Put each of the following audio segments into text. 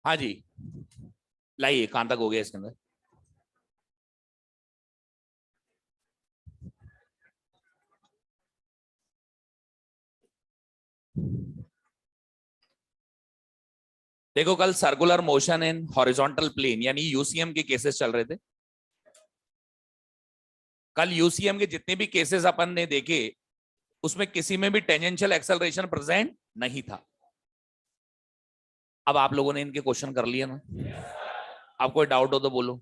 हाँ जी, लाइए कहां तक हो गया इसके अंदर। देखो कल circular motion in horizontal plane यानी यूसीएम के केसेस चल रहे थे। कल यूसीएम के जितने भी केसेस अपन ने देखे उसमें किसी में भी टेंजेंशियल एक्सेलरेशन प्रेजेंट नहीं था। अब आप लोगों ने इनके क्वेश्चन कर लिया ना, आप कोई डाउट हो तो बोलो,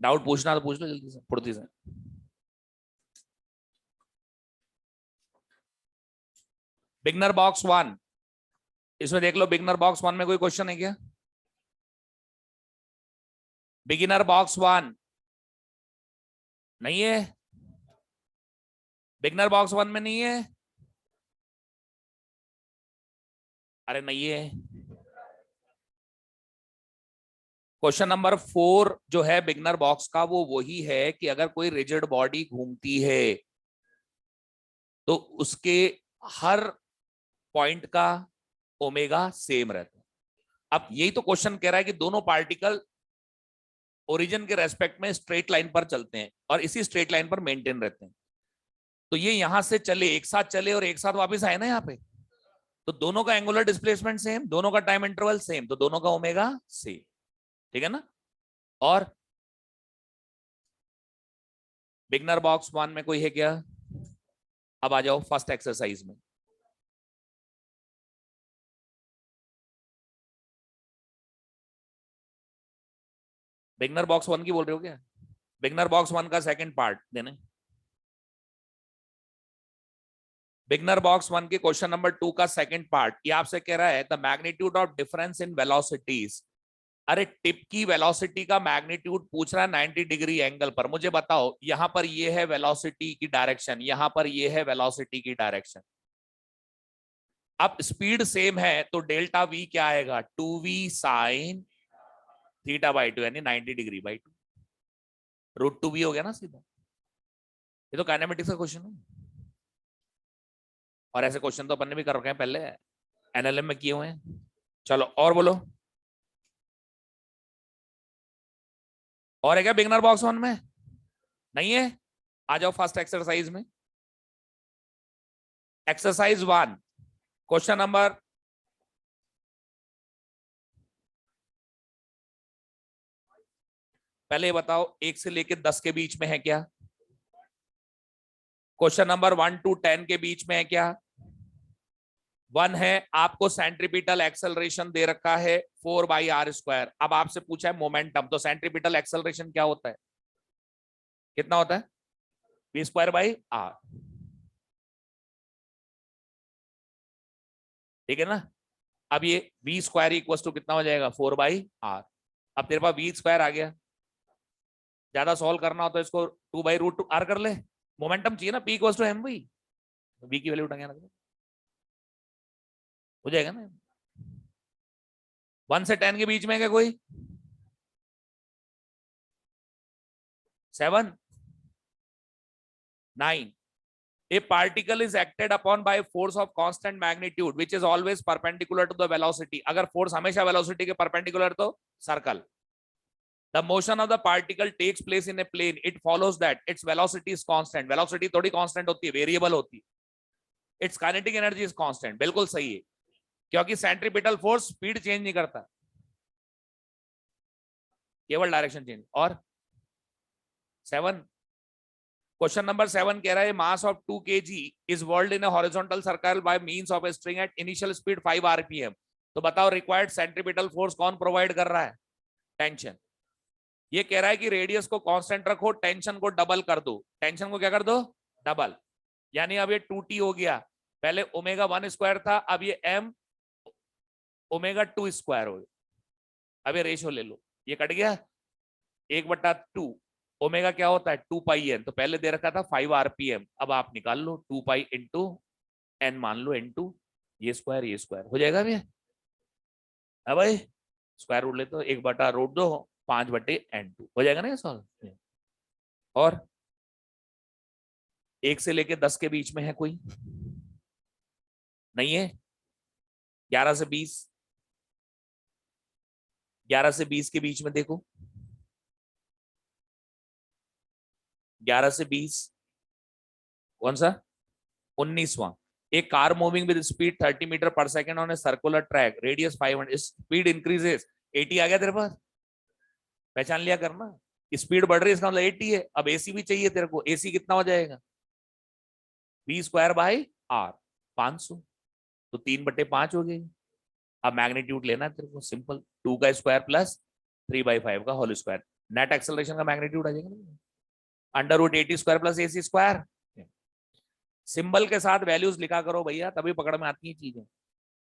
डाउट पूछना तो पूछ लो जल्दी से फुर्ती से। बिगनर बॉक्स वन, इसमें देख लो बिगनर बॉक्स वन में कोई क्वेश्चन है क्या? बिगिनर बॉक्स वन नहीं है, बिगनर बॉक्स वन में नहीं है, अरे नहीं है। क्वेश्चन नंबर 4 जो है बिगनर बॉक्स का वो वही है कि अगर कोई रिजिड बॉडी घूमती है तो उसके हर पॉइंट का ओमेगा सेम रहता है। अब यही तो क्वेश्चन कह रहा है कि दोनों पार्टिकल ओरिजिन के रेस्पेक्ट में स्ट्रेट लाइन पर चलते हैं और इसी स्ट्रेट लाइन पर मेंटेन रहते हैं। तो ये यहां से चले, एक साथ चले और एक साथ वापस आए ना यहाँ पे, तो दोनों का एंगुलर डिस्प्लेसमेंट सेम, दोनों का टाइम इंटरवल सेम, तो दोनों का ओमेगा सेम। ठीक है ना? और बिगनर बॉक्स वन में कोई है क्या? अब आ जाओ फर्स्ट एक्सरसाइज में। बिगनर बॉक्स वन की बोल रहे हो क्या? बिगनर बॉक्स वन का सेकंड पार्ट देने। बिगनर बॉक्स वन के क्वेश्चन नंबर 2 का सेकंड पार्ट ये आपसे कह रहा है the magnitude of difference in velocities. अरे टिप की वेलोसिटी का मैग्नीट्यूड पूछ रहा है 90 डिग्री एंगल पर। मुझे बताओ यहां पर ये है वेलोसिटी की डायरेक्शन, यहां पर ये है वेलोसिटी की डायरेक्शन। अब स्पीड सेम है तो डेल्टा वी क्या आएगा? 2v साइन थीटा बाई 2 यानी 90 डिग्री बाई 2, √2v हो गया ना सीधा। ये तो काइनेमेटिक्स का क्वेश्चन है और ऐसे क्वेश्चन तो अपन ने भी कर रखे हैं पहले, एनएलएम में किए हुए हैं। चलो और बोलो, और है क्या बिगनर बॉक्स वन में? नहीं है? आ जाओ फर्स्ट एक्सरसाइज में। एक्सरसाइज वन क्वेश्चन नंबर, पहले ये बताओ 1 से लेकर 10 के बीच में है क्या? क्वेश्चन नंबर 1 to 10 के बीच में है क्या? 1 है। आपको सेंट्रीपिटल एक्सेलरेशन दे रखा है 4/r²। अब आपसे पूछा है मोमेंटम, तो सेंट्रीपिटल एक्सेलरेशन क्या होता है? कितना होता है? v²/r। ठीक है ना? अब ये v² इक्वल टू कितना हो जाएगा? 4/r। अब तेरे पास v² आ गया, ज्यादा सॉल्व करना हो तो इसको 2/√2r कर ले। मोमेंटम चाहिए ना, p equal to mv, v की वैल्यू उठाएंगे ना, हो जाएगा ना। 1 से 10 के बीच में है क्या कोई? 7, 9। A particle is acted upon by force of constant magnitude which is always perpendicular to the velocity। अगर फोर्स हमेशा वेलोसिटी के परपेंडिकुलर तो circle. The motion of the particle takes place in a plane, it follows that its velocity is constant। Velocity थोड़ी constant होती है, variable होती है। Its kinetic energy is constant। बिल्कुल सही है, क्योंकि सेंट्रीपिटल फोर्स स्पीड चेंज नहीं करता, केवल डायरेक्शन चेंज। और 7, क्वेश्चन नंबर 7 कह रहा है mass of 2 kg is world in horizontal circle by means of a string at initial speed 5 rpm। तो बताओ रिक्वायर्ड सेंट्रीपिटल फोर्स कौन प्रोवाइड कर रहा है? टेंशन। ये कह रहा है कि रेडियस को कांस्टेंट रखो, टेंशन को डबल कर दो। टेंशन को क्या कर दो? डबल। यानी अब ये 2t हो गया, पहले ω1² था, अब ये m ω2² हो गया। अब ये रेशियो ले लो, ये कट गया 1/2। ओमेगा क्या होता है? 2πn, तो पहले दे रखा था 5 rpm, अब आप निकाल लो 2π इंटू n, मान लो इंटू ये स्क्वायर हो जाएगा भैया। अब भाई स्क्वायर रूट ले तो 1/√2 5/n2 हो जाएगा ना ये सॉल्व। और 1 से लेके 10 के बीच में है कोई? नहीं है। 11 से 20, 11 से 20 के बीच में देखो, 11 से 20 कौन सा? 19वां। एक car moving with speed 30 metre पर second on a circular track, radius 500, speed increases, 80 आ गया तेरे पास, पहचान लिया करना। स्पीड बढ़ रही है इसका मतलब 80 है। अब एसी भी चाहिए तेरे को, एसी कितना हो जाएगा? बी स्क्वायर बाई आर, 500, तो 3/5 हो गई। अब मैग्नीट्यूड लेना है तेरे को, सिंपल, 2 का स्क्वायर प्लस 3/5 का होल स्क्वायर, नेट एक्सेलरेशन का मैग्नीट्यूड आ जाएगा √80² प्लस AC²। सिंबल के साथ वैल्यूज लिखा करो भैया, तभी पकड़ में आती है चीजें।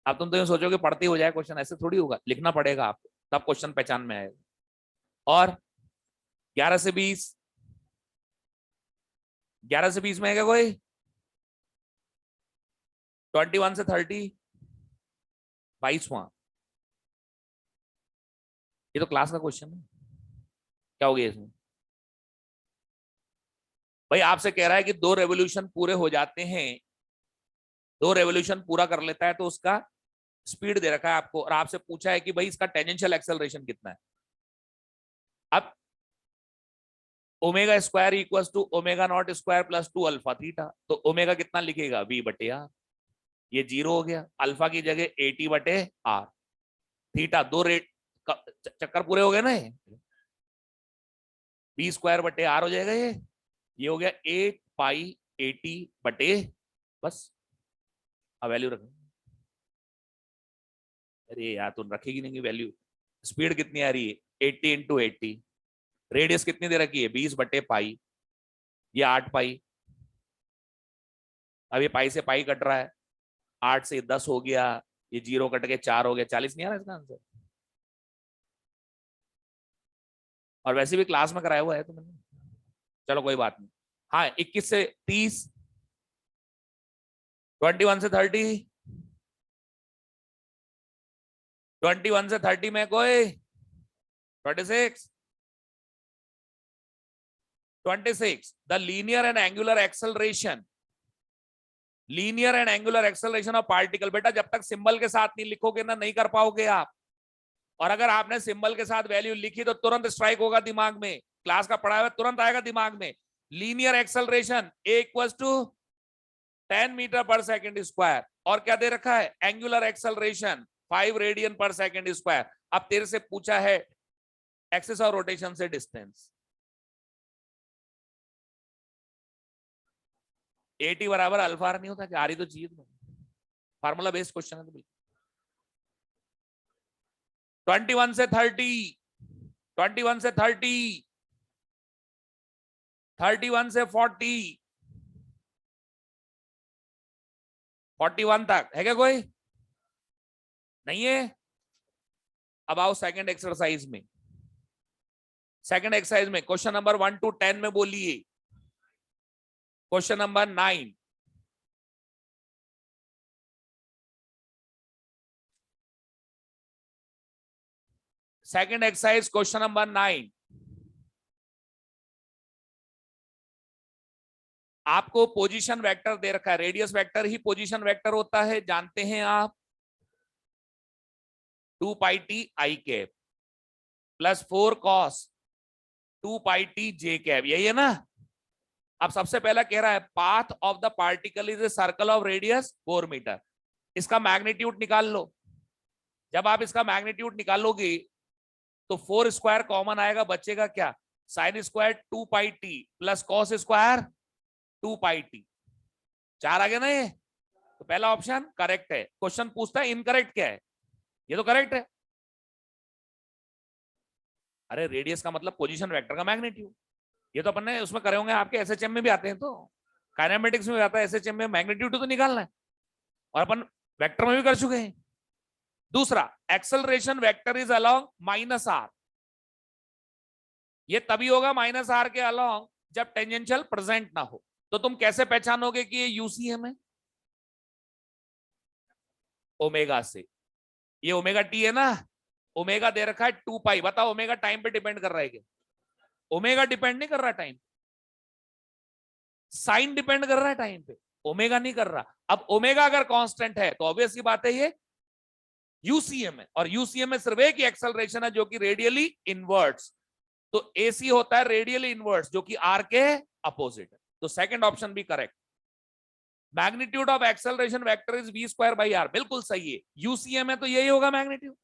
अब तुम तो ये सोचोगे पढ़ते हो जाए क्वेश्चन, ऐसे थोड़ी होगा, लिखना पड़ेगा आपको, तब क्वेश्चन पहचान में आएगा। और 11 से 20, 11 से 20 में है क्या कोई? 21 से 30, 22वां। ये तो क्लास का क्वेश्चन है, क्या हो गया इसमें? भाई आपसे कह रहा है कि 2 रेवोल्यूशन पूरे हो जाते हैं, 2 रेवोल्यूशन पूरा कर लेता है तो उसका स्पीड दे रखा है आपको, और आपसे पूछा है कि भाई इसका टेंजेंशियल एक्सेलरेशन कितना है। अब omega square equal to omega naught square plus 2 alpha theta, तो ओमेगा कितना लिखेगा? V/R, ये 0 हो गया, अल्फा की जगह 80/R, थीटा 2 रेट चक्कर पूरे हो गए ना, V²/R हो जाएगा ये हो गया 8π80 बस। अब वैल्यू रख, अरे यार तुम रखेगी नहीं वैल्यू। स्पीड कितनी आ रही है? 80 × 80। रेडियस कितनी दे रखी है? 20/π, ये 8π। अब ये पाई से पाई कट रहा है, 8 से 10 हो गया, ये 0 कट के 4 हो गया, 40 नहीं आ रहा इसका आंसर? और वैसे भी क्लास में कराया हुआ है तो मैंने, चलो कोई बात नहीं। हाँ, 21 से 30, 21 से 30, 21 से 30 में कोई 26, 26, the linear and angular acceleration, linear and angular acceleration of particle. बेटा जब तक सिंबल के साथ नहीं लिखोगे ना, नहीं कर पाओगे आप। और अगर आपने सिंबल के साथ वैल्यू लिखी तो तुरंत स्ट्राइक होगा दिमाग में, क्लास का पढ़ा हुआ तुरंत आएगा दिमाग में। Linear acceleration equals to 10 metre पर सेकेंड स्क्वायर, और क्या दे रखा है? एंगुलर एक्सेलरेशन 5 रेडियन पर सेकेंड स्क्वायर। अब तेरे से पूछा है एक्सिस और रोटेशन से डिस्टेंस, 80 बराबर अल्फा नहीं होता क्या? आ रही तो चाहिए तुम्हें, फार्मूला बेस्ड क्वेश्चन है तो बिल्कुल। 21 से 30, 21 से 30, 31 से 40, 41 तक है क्या कोई? नहीं है? अब आओ सेकंड एक्सरसाइज में। सेकंड एक्सरसाइज में क्वेश्चन नंबर 1 to 10 में बोलिए, question number 9, second exercise question number 9। आपको पोजीशन वेक्टर दे रखा है, रेडियस वेक्टर ही पोजीशन वेक्टर होता है, जानते हैं आप। 2πt i plus 4 cos 2πt j, यही है ना? अब सबसे पहला कह रहा है path of the particle is a circle of radius 4 metre. इसका मैग्नीट्यूड निकाल लो। जब आप इसका मैग्नीट्यूड निकालोगे तो 4 स्क्वायर कॉमन आएगा, बचेगा क्या? Sine square 2πt plus cos square 2πt, 4 आ गया ना ये? तो पहला ऑप्शन करेक्ट है। क्वेश्चन पूछता है इनकरेक्ट क्या है, ये तो करेक्ट है। अरे रेडियस का मतलब पोजीशन वेक्टर का मैग्नीट्यूड, ये तो अपन ने उसमें करे होंगे, आपके एसएचएम में भी आते हैं, तो काइनेमेटिक्स में भी आता है, एसएचएम में मैग्नीट्यूड तो निकालना है, और अपन वेक्टर में भी कर चुके हैं। दूसरा, acceleration vector is along -r, ये तभी होगा -r के अलोंग जब टेंजेंशियल प्रेजेंट ना हो। तो तुम कैसे पहचानोगे कि ये यूसीएम है? ओमेगा से, ये ओमेगा टी है ना, ओमेगा दे रखा है 2π, बताओ ओमेगा टाइम पे डिपेंड कर रहा है क्या? ओमेगा डिपेंड नहीं कर रहा टाइम, साइन डिपेंड कर रहा है टाइम पे, ओमेगा नहीं कर रहा। अब ओमेगा अगर कांस्टेंट है तो ऑब्वियस की बात है ये यूसीएम है, और यूसीएम में सिर्फ एक ही एक्सेलरेशन है जो कि रेडियली इनवर्ट्स, तो एसी होता है रेडियली इनवर्ट्स जो कि आर के अपोजिट है, तो सेकंड ऑप्शन भी correct. Magnitude of acceleration vector is v square by r, बिल्कुल सही है, यूसीएम है तो यही होगा मैग्नीट्यूड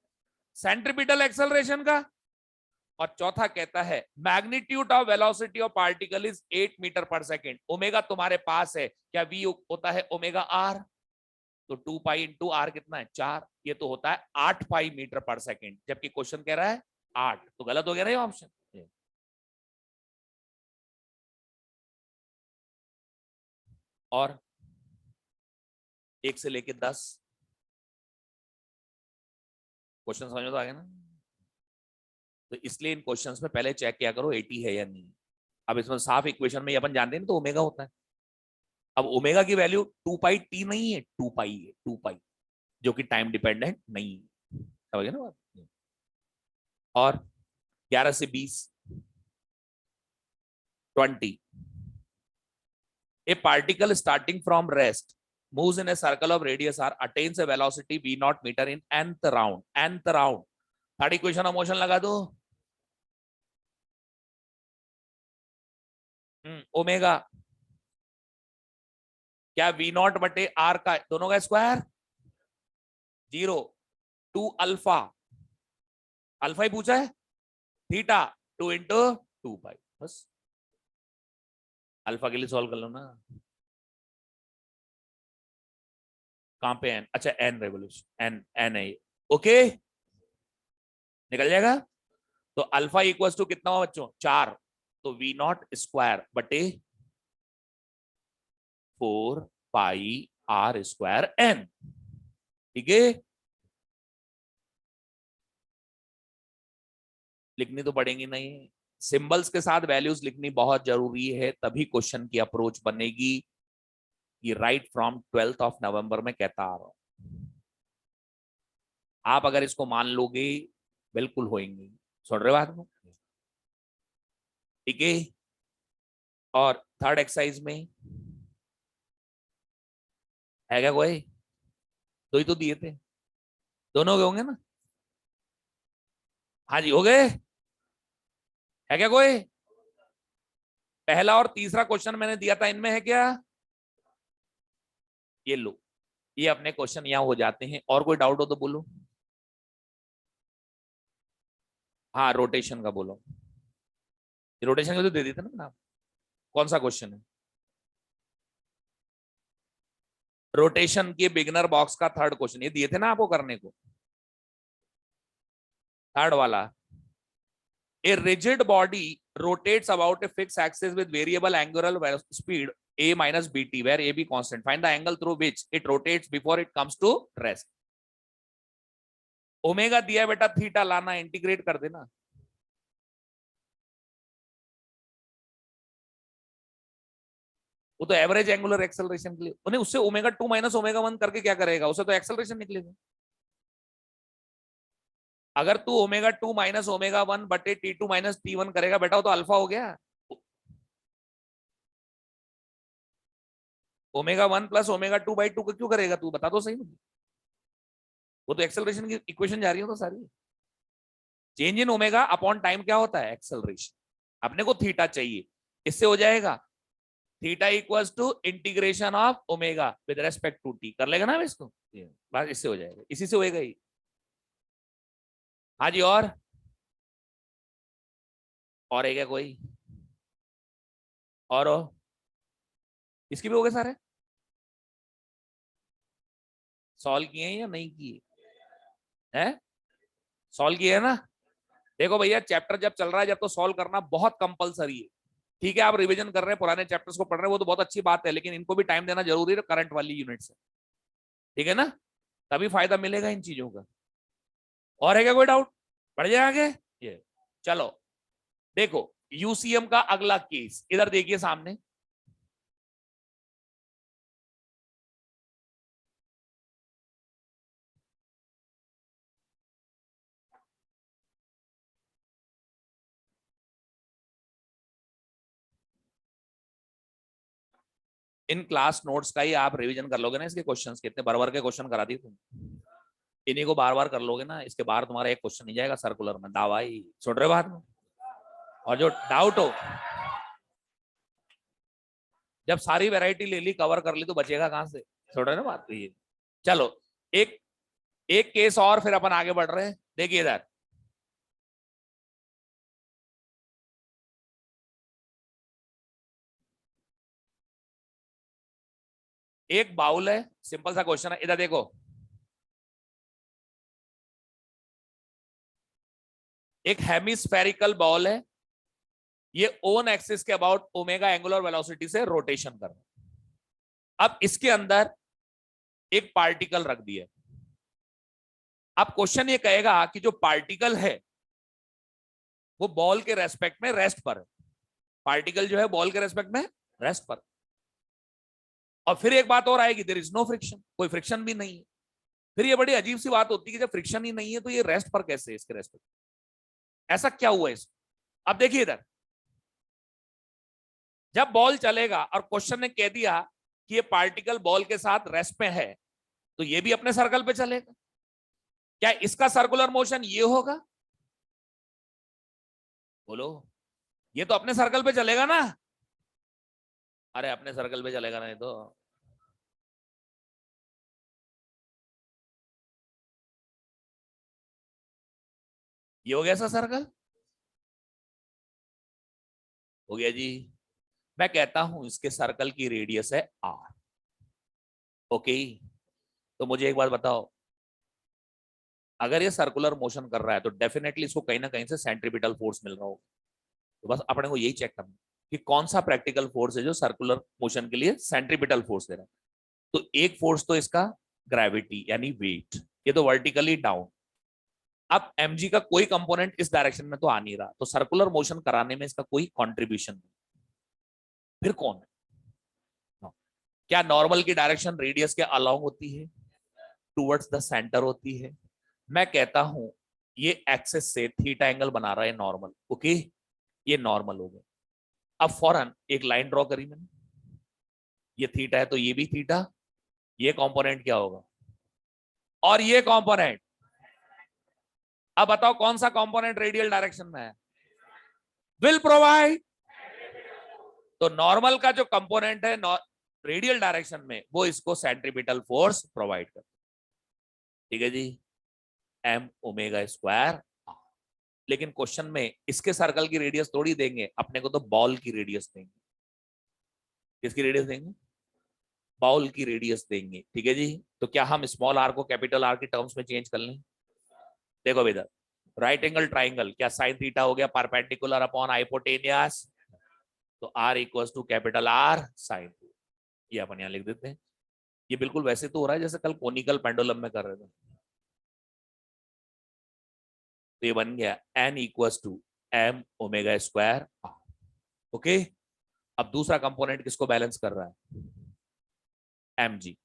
सेंट्रीपिटल एक्सेलरेशन का। और चौथा कहता है magnitude of velocity of particle is 8 metre पर सेकेंड, ओमेगा तुम्हारे पास है, क्या वी होता है ओमेगा आर, तो 2 पाई इंटू आर कितना है 4, ये तो होता है 8 पाई मीटर पर सेकेंड, जबकि क्वेश्चन कह रहा है 8, तो गलत हो गया ना ये ऑप्शन। और 1 से लेके 10 क्वेश्चन समझ में तो आ गया ना, तो इसलिए इन क्वेश्चंस में पहले चेक किया करो 80 है या नहीं। अब इसमें साफ इक्वेशन में अपन जानते हैं तो ओमेगा होता है, अब ओमेगा की वैल्यू 2 पाई टी नहीं है, 2 पाई है, 2 पाई, जो कि टाइम डिपेंडेंट नहीं है, समझ गए ना बात। और 11 से 20 20, a particle starting from rest moves in a circle of radius r, attains a velocity v naught meter in nth round, nth round, third equation of motion लगा दो, ओमेगा क्या वी नॉट बटे आर का दोनों का square 0 to alpha, alpha ही पूछा है, theta 2 into 2 पाई, बस अल्फा के लिए सॉल्व कर लो ना, कहां पे एन, अच्छा एन रेवोल्यूशन, एन एन है, ओके निकल जाएगा। तो अल्फा इक्वल टू कितना हो बच्चों 4, तो वी नॉट स्क्वायर बटे 4 पाई आर स्क्वायर एन, ठीक है, लिखनी तो पड़ेगी नहीं, सिंबल्स के साथ वैल्यूज लिखनी बहुत जरूरी है, तभी क्वेश्चन की अप्रोच बनेगी। ये right from 12th of November में कहता आ रहा हूं, आप अगर इसको मान लोगे बिल्कुल होएंगे, सुन रहे बात को, ठीक है। और थर्ड एक्सरसाइज में है क्या कोई, दो ही तो दिए थे, दोनों के होंगे ना, हाँ जी हो गए, है क्या कोई, पहला और तीसरा क्वेश्चन मैंने दिया था, इनमें है क्या, ये लो, ये अपने क्वेश्चन यहां हो जाते हैं, और कोई डाउट हो तो बोलो, हाँ रोटेशन का बोलो, रोटेशन का तो दे देते ना नाम, कौन सा क्वेश्चन है, रोटेशन के बिगनर बॉक्स का थर्ड क्वेश्चन, ये दिए थे ना आपको करने को, थर्ड वाला, a rigid body rotates about a fixed axis with variable angular speed a minus bt where a b constant, find the angle through which it rotates before it comes to rest, omega दिया बेटा, theta लाना, integrate कर देना, वो तो average angular acceleration के लिए, उन्हें उससे ओमेगा 2 माइनस ओमेगा 1 करके क्या करेगा, उसे तो एक्सेलरेशन निकलेगा, अगर तू ओमेगा 2 माइनस ओमेगा 1 बटे T2 माइनस T1 करेगा बेटा, वो तो अल्फा हो गया, ओमेगा 1 प्लस ओमेगा 2 बाई 2 का क्यों करेगा, तू बता दो सही मुझे, वो तो एक्सेलरेशन की इक्वेशन जा रही हो तो सारी, change in omega upon time क्या होता है एक्सेलरेशन, अपने को थीटा चाहिए, इससे हो जाएगा theta equals to integration of omega with respect to t, कर लेगा ना इसको, बस इससे हो जाएगा, इसी से होएगा ही, हाँ जी। और है क्या कोई, और हो? इसके भी हो गए सारे, सॉल्व किए हैं या नहीं किए हैं, सॉल्व किए है ना, देखो भैया चैप्टर जब चल रहा है जब तो सॉल्व करना बहुत कंपलसरी है, ठीक है, आप रिवीजन कर रहे हैं पुराने चैप्टर्स को पढ़ रहे हैं वो तो बहुत अच्छी बात है, लेकिन इनको भी टाइम देना जरूरी है करंट वाली यूनिट से, ठीक है ना, तभी फायदा मिलेगा इन चीजों का। और है क्या कोई डाउट, बढ़ जाए आगे, ये चलो देखो यूसीएम का अगला केस इधर देखिए सामने, इन क्लास नोट्स का ही आप रिवीजन कर लोगे ना, इसके क्वेश्चंस कितने बराबर के क्वेश्चन करा दिए तुम, इन्हीं को बार बार कर लोगे ना, इसके बाहर तुम्हारा एक क्वेश्चन नहीं जाएगा सर्कुलर में, दावा ही सुन रहे हो बात में। और जो डाउट हो, जब सारी वैरायटी ले ली, कवर कर ली, तो बचेगा कहां से, सुन रहे हो ना बात। तो ये चलो एक एक केस और फिर अपन आगे बढ़ रहे हैं। देखिए इधर एक बाउल है, सिंपल सा क्वेश्चन है, इधर देखो। एक हेमिस्फेरिकल बॉल है, ये ओन एक्सिस के अबाउट ओमेगा एंगुलर वेलोसिटी से रोटेशन कर रहा है। अब इसके अंदर एक पार्टिकल रख दिया। अब क्वेश्चन ये कहेगा कि जो पार्टिकल है वो बॉल के रेस्पेक्ट में रेस्ट पर है। पार्टिकल जो है बॉल के रेस्पेक्ट में रेस्ट पर। और फिर एक बात और आएगी, देयर इज नो फ्रिक्शन, कोई फ्रिक्शन भी नहीं है। फिर ये बड़ी अजीब सी बात होती है कि जब फ्रिक्शन ही नहीं है तो ये रेस्ट पर कैसे है, इसके रेस्पेक्ट ऐसा क्या हुआ इस। अब देखिए इधर, जब बॉल चलेगा और क्वेश्चन ने कह दिया कि ये पार्टिकल बॉल के साथ रेस्ट पे है, तो ये भी अपने सर्कल पे चलेगा। क्या इसका सर्कुलर मोशन ये होगा, बोलो। ये तो अपने सर्कल पे चलेगा ना। अरे अपने सर्कल पे चलेगा नहीं तो ये हो गया ऐसा सर्कल, हो गया जी। मैं कहता हूं इसके सर्कल की रेडियस है आर। ओके, तो मुझे एक बात बताओ, अगर ये सर्कुलर मोशन कर रहा है तो डेफिनेटली इसको कहीं ना कहीं से सेंट्रीपिटल फोर्स मिल रहा होगा। तो बस अपने को यही चेक करना कि कौन सा प्रैक्टिकल फोर्स है जो सर्कुलर मोशन के लिए सेंट्रीपिटल फोर्स दे रहा है। तो एक फोर्स तो इसका ग्रेविटी यानी वेट, ये तो वर्टिकली डाउन। अब mg का कोई कंपोनेंट इस डायरेक्शन में तो आ नहीं रहा, तो सर्कुलर मोशन कराने में इसका कोई कंट्रीब्यूशन नहीं। फिर कौन है? क्या नॉर्मल की डायरेक्शन रेडियस के अलोंग होती है, टुवर्ड्स द सेंटर होती है? मैं कहता हूं ये एक्सेस से थीटा एंगल बना रहा है नॉर्मल। ओके, ये नॉर्मल हो गया। अब फौरन एक लाइन ड्रॉ करी मैंने, ये थीटा है तो ये भी थीटा, ये कंपोनेंट क्या होगा और ये कंपोनेंट। अब बताओ कौन सा कंपोनेंट रेडियल डायरेक्शन में है, विल प्रोवाइड। तो नॉर्मल का जो कंपोनेंट है रेडियल डायरेक्शन में, वो इसको सेंट्रीपिटल फोर्स प्रोवाइड कर। ठीक है जी, एम ओमेगा स्क्वायर। लेकिन क्वेश्चन में इसके सर्कल की रेडियस थोड़ी देंगे, अपने को तो बॉल की रेडियस देंगे। किसकी रेडियस देंगे? बॉल की रेडियस देंगे। ठीक है जी, तो क्या हम स्मॉल आर को कैपिटल आर के टर्म्स में चेंज कर लें? देखो इधर, राइट एंगल ट्राइंगल, क्या साइन थीटा हो गया परपेंडिकुलर अपॉन हाइपोटेनियस, तो r equals to capital r sine. ये अपन यहाँ लिख देते हैं। ये बिल्कुल वैसे तो हो रहा है जैसे कल कोनिकल पेंडुलम में कर रहे थे। तो ये बन गया n equals to m omega square. Okay, अब दूसरा कंपोनेंट किसको बैलेंस कर रहा है? M g.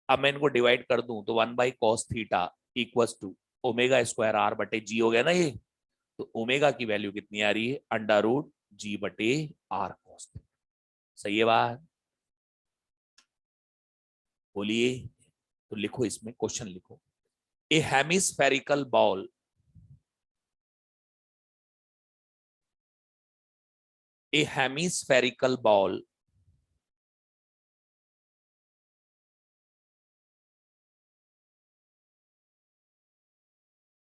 अब मैं इनको डिवाइड कर दूं तो 1/cos theta equals to omega square r बटे जी हो गया ना ये। तो ओमेगा की वैल्यू कितनी आ रही है? अंडर रूट जी बटे आर कॉस। सही है बात, बोलिए। तो लिखो, इसमें क्वेश्चन लिखो, a hemispherical ball, a hemispherical ball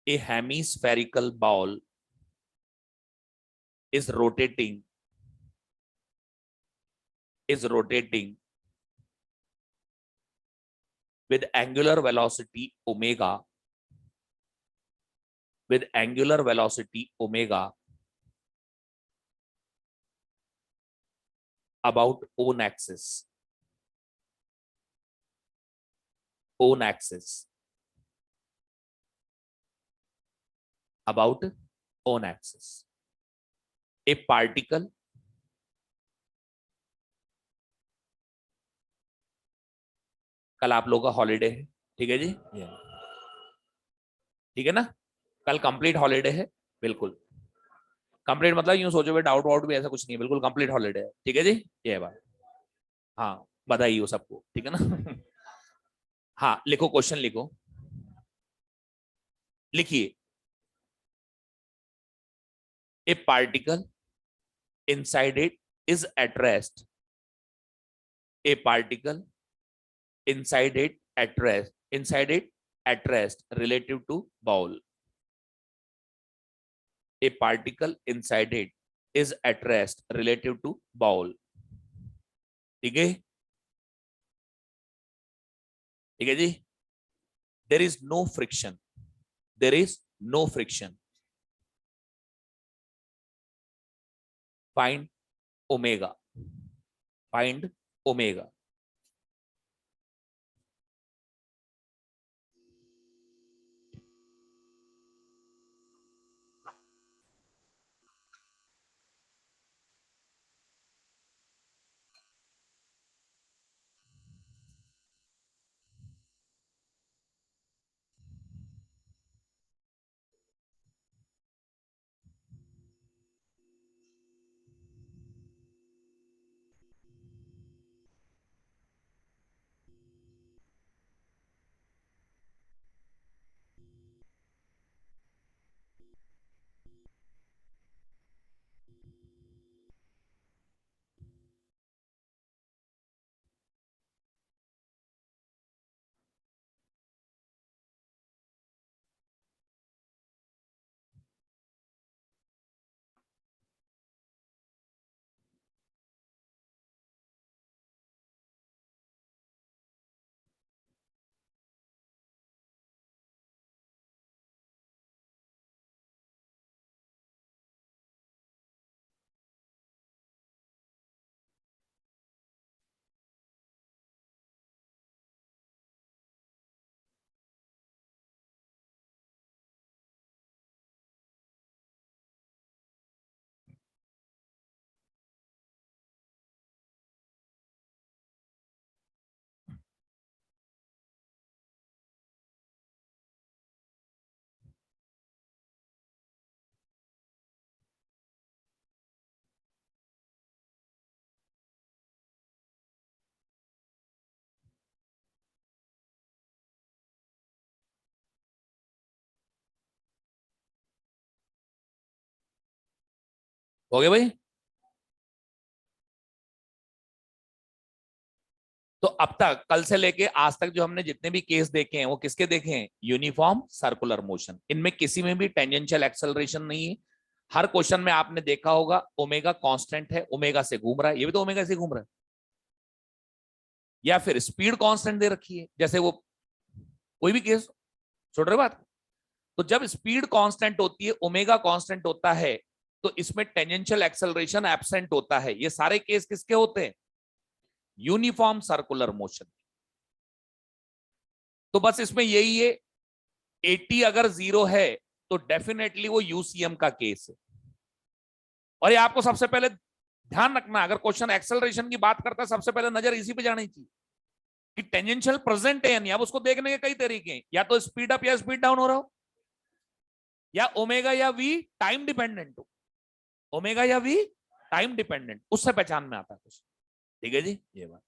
a hemispherical ball is rotating with angular velocity omega about own axis about own axis. A particle कल आप लोगों का हॉलीडे है, ठीक है जी, ठीक है ना, कल कंप्लीट हॉलीडे है, बिल्कुल कंप्लीट। मतलब यूं सोचो भाई डाउट वाउट भी ऐसा कुछ नहीं है, बिल्कुल कंप्लीट हॉलीडे है, ठीक है जी, ये है बात। हाँ, बधाई हो सबको, ठीक है ना। हाँ लिखो, क्वेश्चन लिखो। लिखिए, ए particle inside it is at rest. A particle inside it at rest. Inside it at rest relative to ball. A particle inside it is at rest relative to ball. ठीक है, ठीक है जी. There is no friction. There is no friction. Find omega. Find omega. हो गया भाई. तो अब तक कल से लेके आज तक जो हमने जितने भी केस देखे हैं वो किसके देखे हैं? Uniform circular motion. इनमें किसी में भी टेंजेंशियल एक्सेलरेशन नहीं है. हर क्वेश्चन में आपने देखा होगा ओमेगा कांस्टेंट है, ओमेगा से घूम रहा है. ये भी तो ओमेगा से घूम रहा है. या फिर स्पीड कांस्टेंट दे रखी है, जैसे वो कोई भी केस. छोड़ रहे बात. तो जब स्पीड कांस्टेंट होती है, ओमेगा कांस्टेंट होता है, तो इसमें टेंजेंशियल एक्सेलरेशन एब्सेंट होता है. ये सारे केस किसके होते हैं? Uniform circular motion. तो बस इसमें यही है, 80 अगर 0 है तो डेफिनेटली वो यूसीएम का केस है. और ये आपको सबसे पहले ध्यान रखना, अगर क्वेश्चन एक्सेलरेशन की बात करता है सबसे पहले नजर इसी पे जानी चाहिए कि टेंजेंशियल प्रेजेंट है या नहीं. अब उसको देखने के कई तरीके हैं, या तो स्पीड अप या स्पीड डाउन हो रहा हो, या ओमेगा या वी टाइम डिपेंडेंट हो. ओमेगा या वी टाइम डिपेंडेंट, उससे पहचान में आता है कुछ. ठीक है जी, ये बात.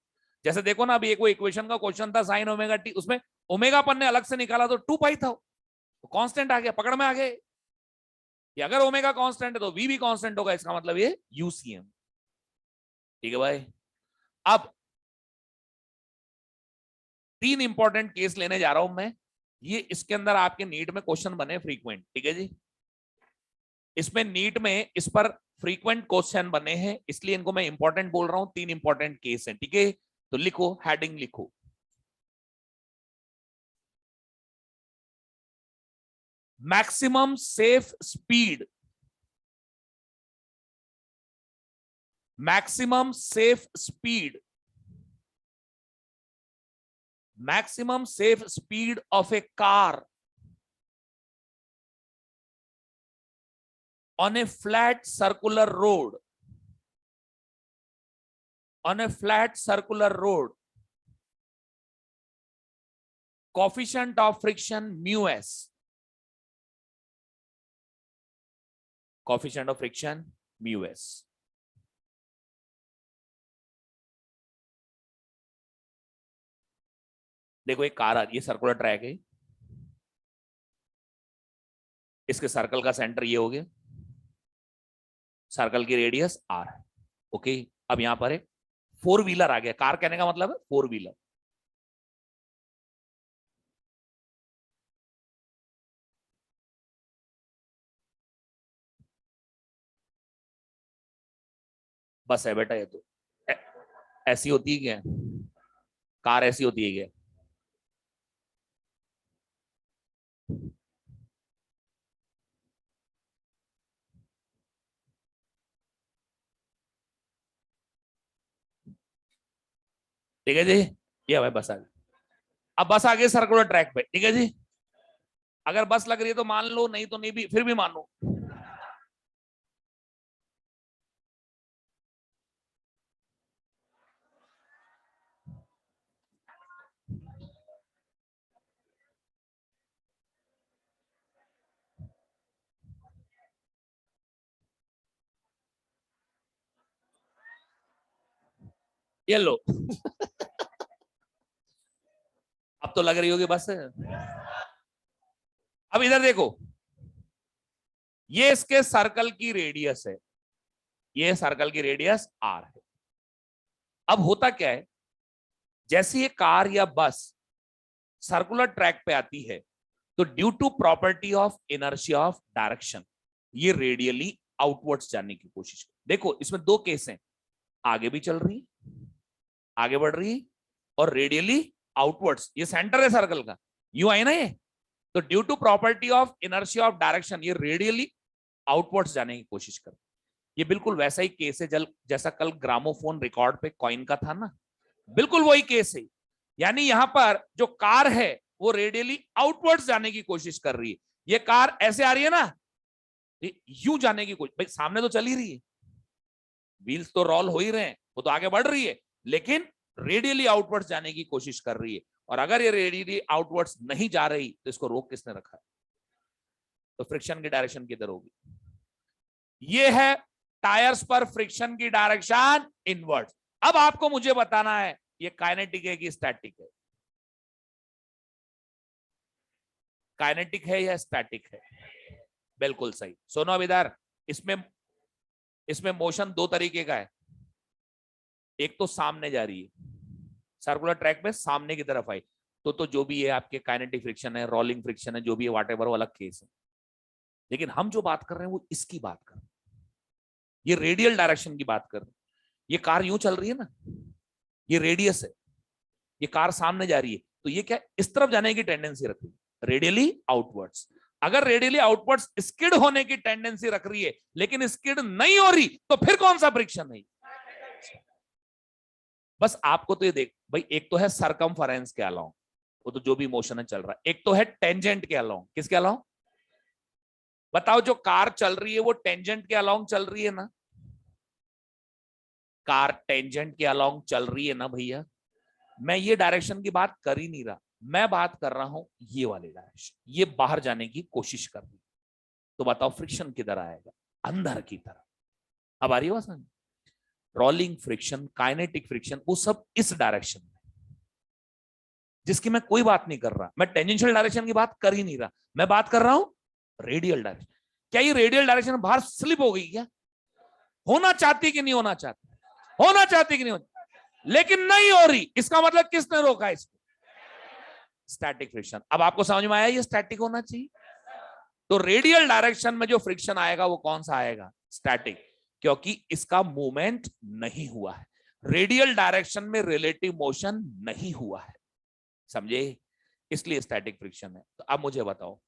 जैसे देखो ना, अभी एक वो इक्वेशन का क्वेश्चन था साइन ओमेगा टी, उसमें ओमेगा अपन ने अलग से निकाला तो 2 पाई था, कांस्टेंट आ गया, पकड़ में आ गए. अगर ओमेगा कांस्टेंट है तो वी भी कांस्टेंट होगा, इसका मतलब ये यूसीएम. ठीक है भाई. अब 3 इंपॉर्टेंट केस लेने जा रहा हूं मैं. ये इसके अंदर आपके नीट में क्वेश्चन बने फ्रीक्वेंट. ठीक है जी, इसमें नीट में इस पर फ्रीक्वेंट क्वेश्चन बने हैं, इसलिए इनको मैं इंपॉर्टेंट बोल रहा हूं. 3 इंपॉर्टेंट केस हैं. ठीक है, तो लिखो, हेडिंग लिखो, maximum safe speed. Maximum safe speed. maximum safe speed of a car on a flat circular road. On a flat circular road, coefficient of friction mu s. Coefficient of friction mu s. देखो एक car आ रही है, circular track है, इसके circle का centre ये हो गया, सर्कल की रेडियस आर है। ओके, अब यहां पर एक फोर व्हीलर आ गया, कार कहने का मतलब है फोर व्हीलर। बस है बेटा, ये तो ऐसी होती है क्या, कार ऐसी होती है क्या? ठीक है जी, ये भाई बस आ गई। अब बस आ गई सर्कुलर ट्रैक पे, ठीक है जी। अगर बस लग रही है तो मान लो, नहीं तो नहीं भी, फिर भी मानो। ये लो अब तो लग रही होगी बस। अब इधर देखो, ये इसके सर्कल की रेडियस है, ये सर्कल की रेडियस आर है। अब होता क्या है, जैसे ये कार या बस सर्कुलर ट्रैक पे आती है, तो due to property of inertia of direction ये रेडियली आउटवर्ड्स जाने की कोशिश कर। देखो इसमें दो केस हैं, आगे भी चल रही है, आगे बढ़ रही है, और रेडियली आउटवर्ड्स, ये सेंटर है सर्कल का, यू आई ना ये। तो due to property of inertia of direction ये रेडियली आउटवर्ड्स जाने की कोशिश कर। ये बिल्कुल वैसा ही केस है जैसा कल ग्रामोफोन रिकॉर्ड पे कॉइन का था ना, बिल्कुल वही केस है। यानी यहां पर जो कार है वो रेडियली आउटवर्ड्स जाने की कोशिश कर रही है। ये कार ऐसे आ रही है ना, यूं जाने की कोशिश, भाई सामने तो चल ही रही है, व्हील्स तो रोल हो ही रहे हैं, वो तो आगे बढ़ रही है, लेकिन रेडियली आउटवर्ड्स जाने की कोशिश कर रही है। और अगर ये रेडियली आउटवर्ड्स नहीं जा रही तो इसको रोक किसने रखा है? तो फ्रिक्शन की डायरेक्शन किधर होगी? ये है टायर्स पर फ्रिक्शन की डायरेक्शन इनवर्ड। अब आपको मुझे बताना है ये काइनेटिक है कि स्टैटिक है? काइनेटिक है या स्टैटिक है? बिल्कुल सही। सुनो अब इधर, इसमें इसमें मोशन दो तरीके का है। एक तो सामने जा रही है, सर्कुलर ट्रैक पे सामने की तरफ आई, तो जो भी है आपके काइनेटिक फ्रिक्शन है, रोलिंग फ्रिक्शन है, जो भी है व्हाटएवर, वो अलग केस है। लेकिन हम जो बात कर रहे हैं वो इसकी बात कर रहे हैं, ये रेडियल डायरेक्शन की बात कर रहे हैं। ये कार यूं चल रही है ना, ये रेडियस है, ये कार सामने जा रही है, तो ये क्या इस तरफ जाने की टेंडेंसी रख रही है, रेडियली आउटवर्ड्स। अगर रेडियली आउटवर्ड्स स्किड होने की टेंडेंसी रख रही है लेकिन स्किड नहीं हो रही, तो फिर कौन सा फ्रिक्शन है? बस आपको तो ये देख भाई, एक तो है सरकमफरेंस के अलाउंग, वो तो जो भी मोशन है चल रहा है, एक तो है टेंजेंट के अलाउंग। किसके अलाउंग? बताओ, जो कार चल रही है वो टेंजेंट के अलाउंग चल रही है ना? कार टेंजेंट के अलाउंग चल रही है ना भैया? मैं ये डायरेक्शन की बात कर ही नहीं रहा, मैं बात कर रहा हूं ये वाली डायरेक्शन, ये बाहर जाने की कोशिश कर रही। तो बताओ फ्रिक्शन किधर आएगा? अंदर की तरफ। अब आ रही है समझ? रोलिंग फ्रिक्शन, काइनेटिक फ्रिक्शन, वो सब इस डायरेक्शन में, जिसकी मैं कोई बात नहीं कर रहा। मैं टेंजेंशियल डायरेक्शन की बात कर ही नहीं रहा, मैं बात कर रहा हूं रेडियल डायरेक्शन। क्या ये रेडियल डायरेक्शन बाहर स्लिप हो गई क्या? होना चाहती कि नहीं होना चाहती? होना चाहती कि नहीं होती, लेकिन नहीं हो रही। इसका मतलब किसने रोका इसको? Static friction. अब आपको समझ में आया ये स्टैटिक होना चाहिए? तो रेडियल डायरेक्शन में जो फ्रिक्शन आएगा वो कौन सा आएगा? स्टैटिक, क्योंकि इसका मूवमेंट नहीं हुआ है। रेडियल डायरेक्शन में रिलेटिव मोशन नहीं हुआ है, समझे? इसलिए स्टैटिक फ्रिक्शन है। तो अब मुझे बताओ,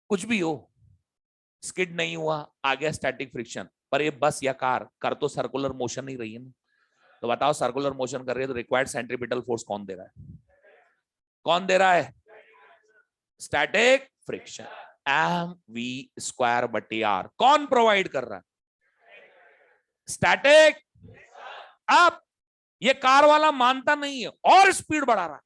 कुछ भी हो, स्किड नहीं हुआ, आ गया स्टैटिक फ्रिक्शन, पर ये बस या कार कर तो सर्कुलर मोशन नहीं रही है ना? तो बताओ सर्कुलर मोशन कर रही है तो रिक्वायर्ड सेंट्रीपिटल फोर्स कौन दे रहा है? कौन दे रहा है? Static friction, m we square बटे आर। कौन प्रोवाइड कर रहा है? स्टैटिक। अब ये कार वाला मानता नहीं है और स्पीड बढ़ा रहा है,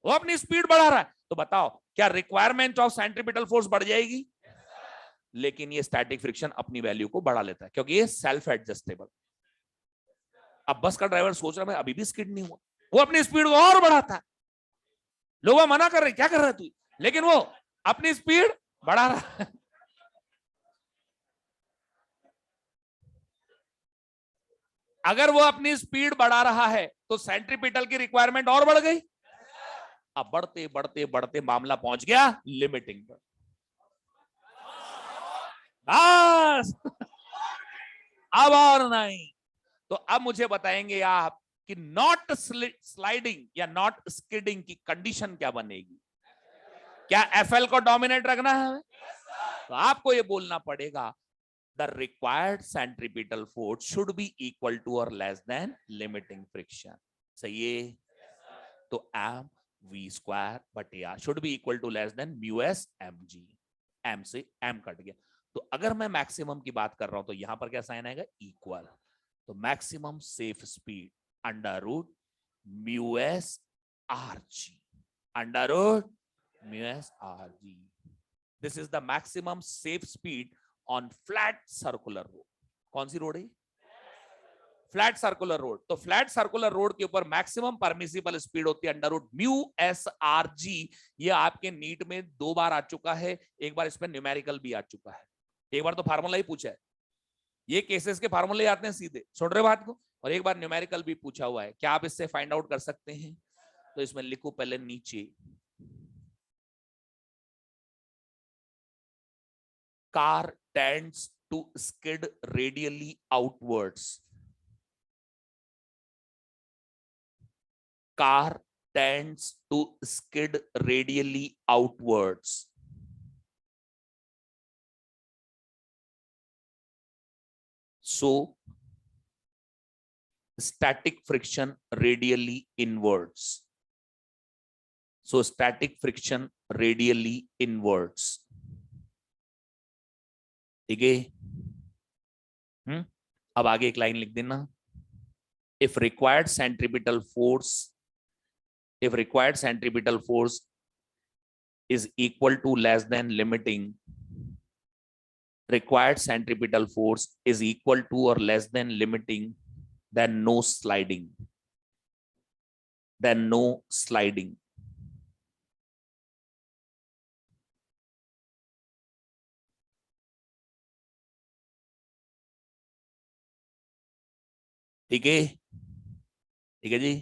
वो अपनी स्पीड बढ़ा रहा है, तो बताओ क्या रिक्वायरमेंट ऑफ सेंट्रीपिटल फोर्स बढ़ जाएगी? लेकिन ये स्टैटिक फ्रिक्शन अपनी वैल्यू को बढ़ा लेता है क्योंकि ये सेल्फ एडजस्टेबल। अब बस का ड्राइवर सोच रहा है अभी भी स्किड नहीं हुआ, वो अपनी स्पीड को और बढ़ाता है, लोग मना कर रहे क्या कर रहा है तू, लेकिन वो अपनी स्पीड बढ़ा रहा है। अगर वो अपनी स्पीड बढ़ा रहा है तो सेंट्रीपिटल की रिक्वायरमेंट और बढ़ गई। अब बढ़ते बढ़ते बढ़ते मामला पहुंच गया लिमिटिंग पर। बस अब और नहीं। तो अब मुझे बताएंगे आप कि नॉट स्लाइडिंग या नॉट स्किडिंग की कंडीशन क्या बनेगी। क्या एफएल को डोमिनेट रखना है हमें? तो आपको ये बोलना पड़ेगा the required centripetal force should be equal to or less than limiting friction. सही है? तो m v square बटे r should be equal to less than mu s mg. m से m कट गया। तो अगर मैं मैक्सिमम की बात कर रहा हूं तो यहां पर क्या साइन आएगा? इक्वल। तो maximum safe speed under root mu s r g, under root mu s r g. This is the maximum safe speed on flat circular road. कौन सी रोड है? Flat circular road. तो flat circular road के ऊपर maximum permissible speed होती है under root mu s r जी। ये आपके नीट में 2 बार आ चुका है, एक बार इसमें न्यूमेरिकल भी आ चुका है, एक बार तो फार्मूला ही पूछा है। ये केसेस के फार्मूले आते हैं सीधे, सुन रहे बात को, और एक बार न्यूमेरिकल भी पूछा हुआ है। क्या आप इससे फाइंड आउट कर सकते हैं? तो इसमें लिखो पहले नीचे, car tends to skid radially outwards. Car tends to skid radially outwards. So static friction radially inwards. So static friction radially inwards. ठीक है? अब आगे एक लाइन लिख देना। If required centripetal force, if required centripetal force is equal to less than limiting, required centripetal force is equal to or less than limiting, then no sliding, then no sliding. ठीक है? ठीक है जी।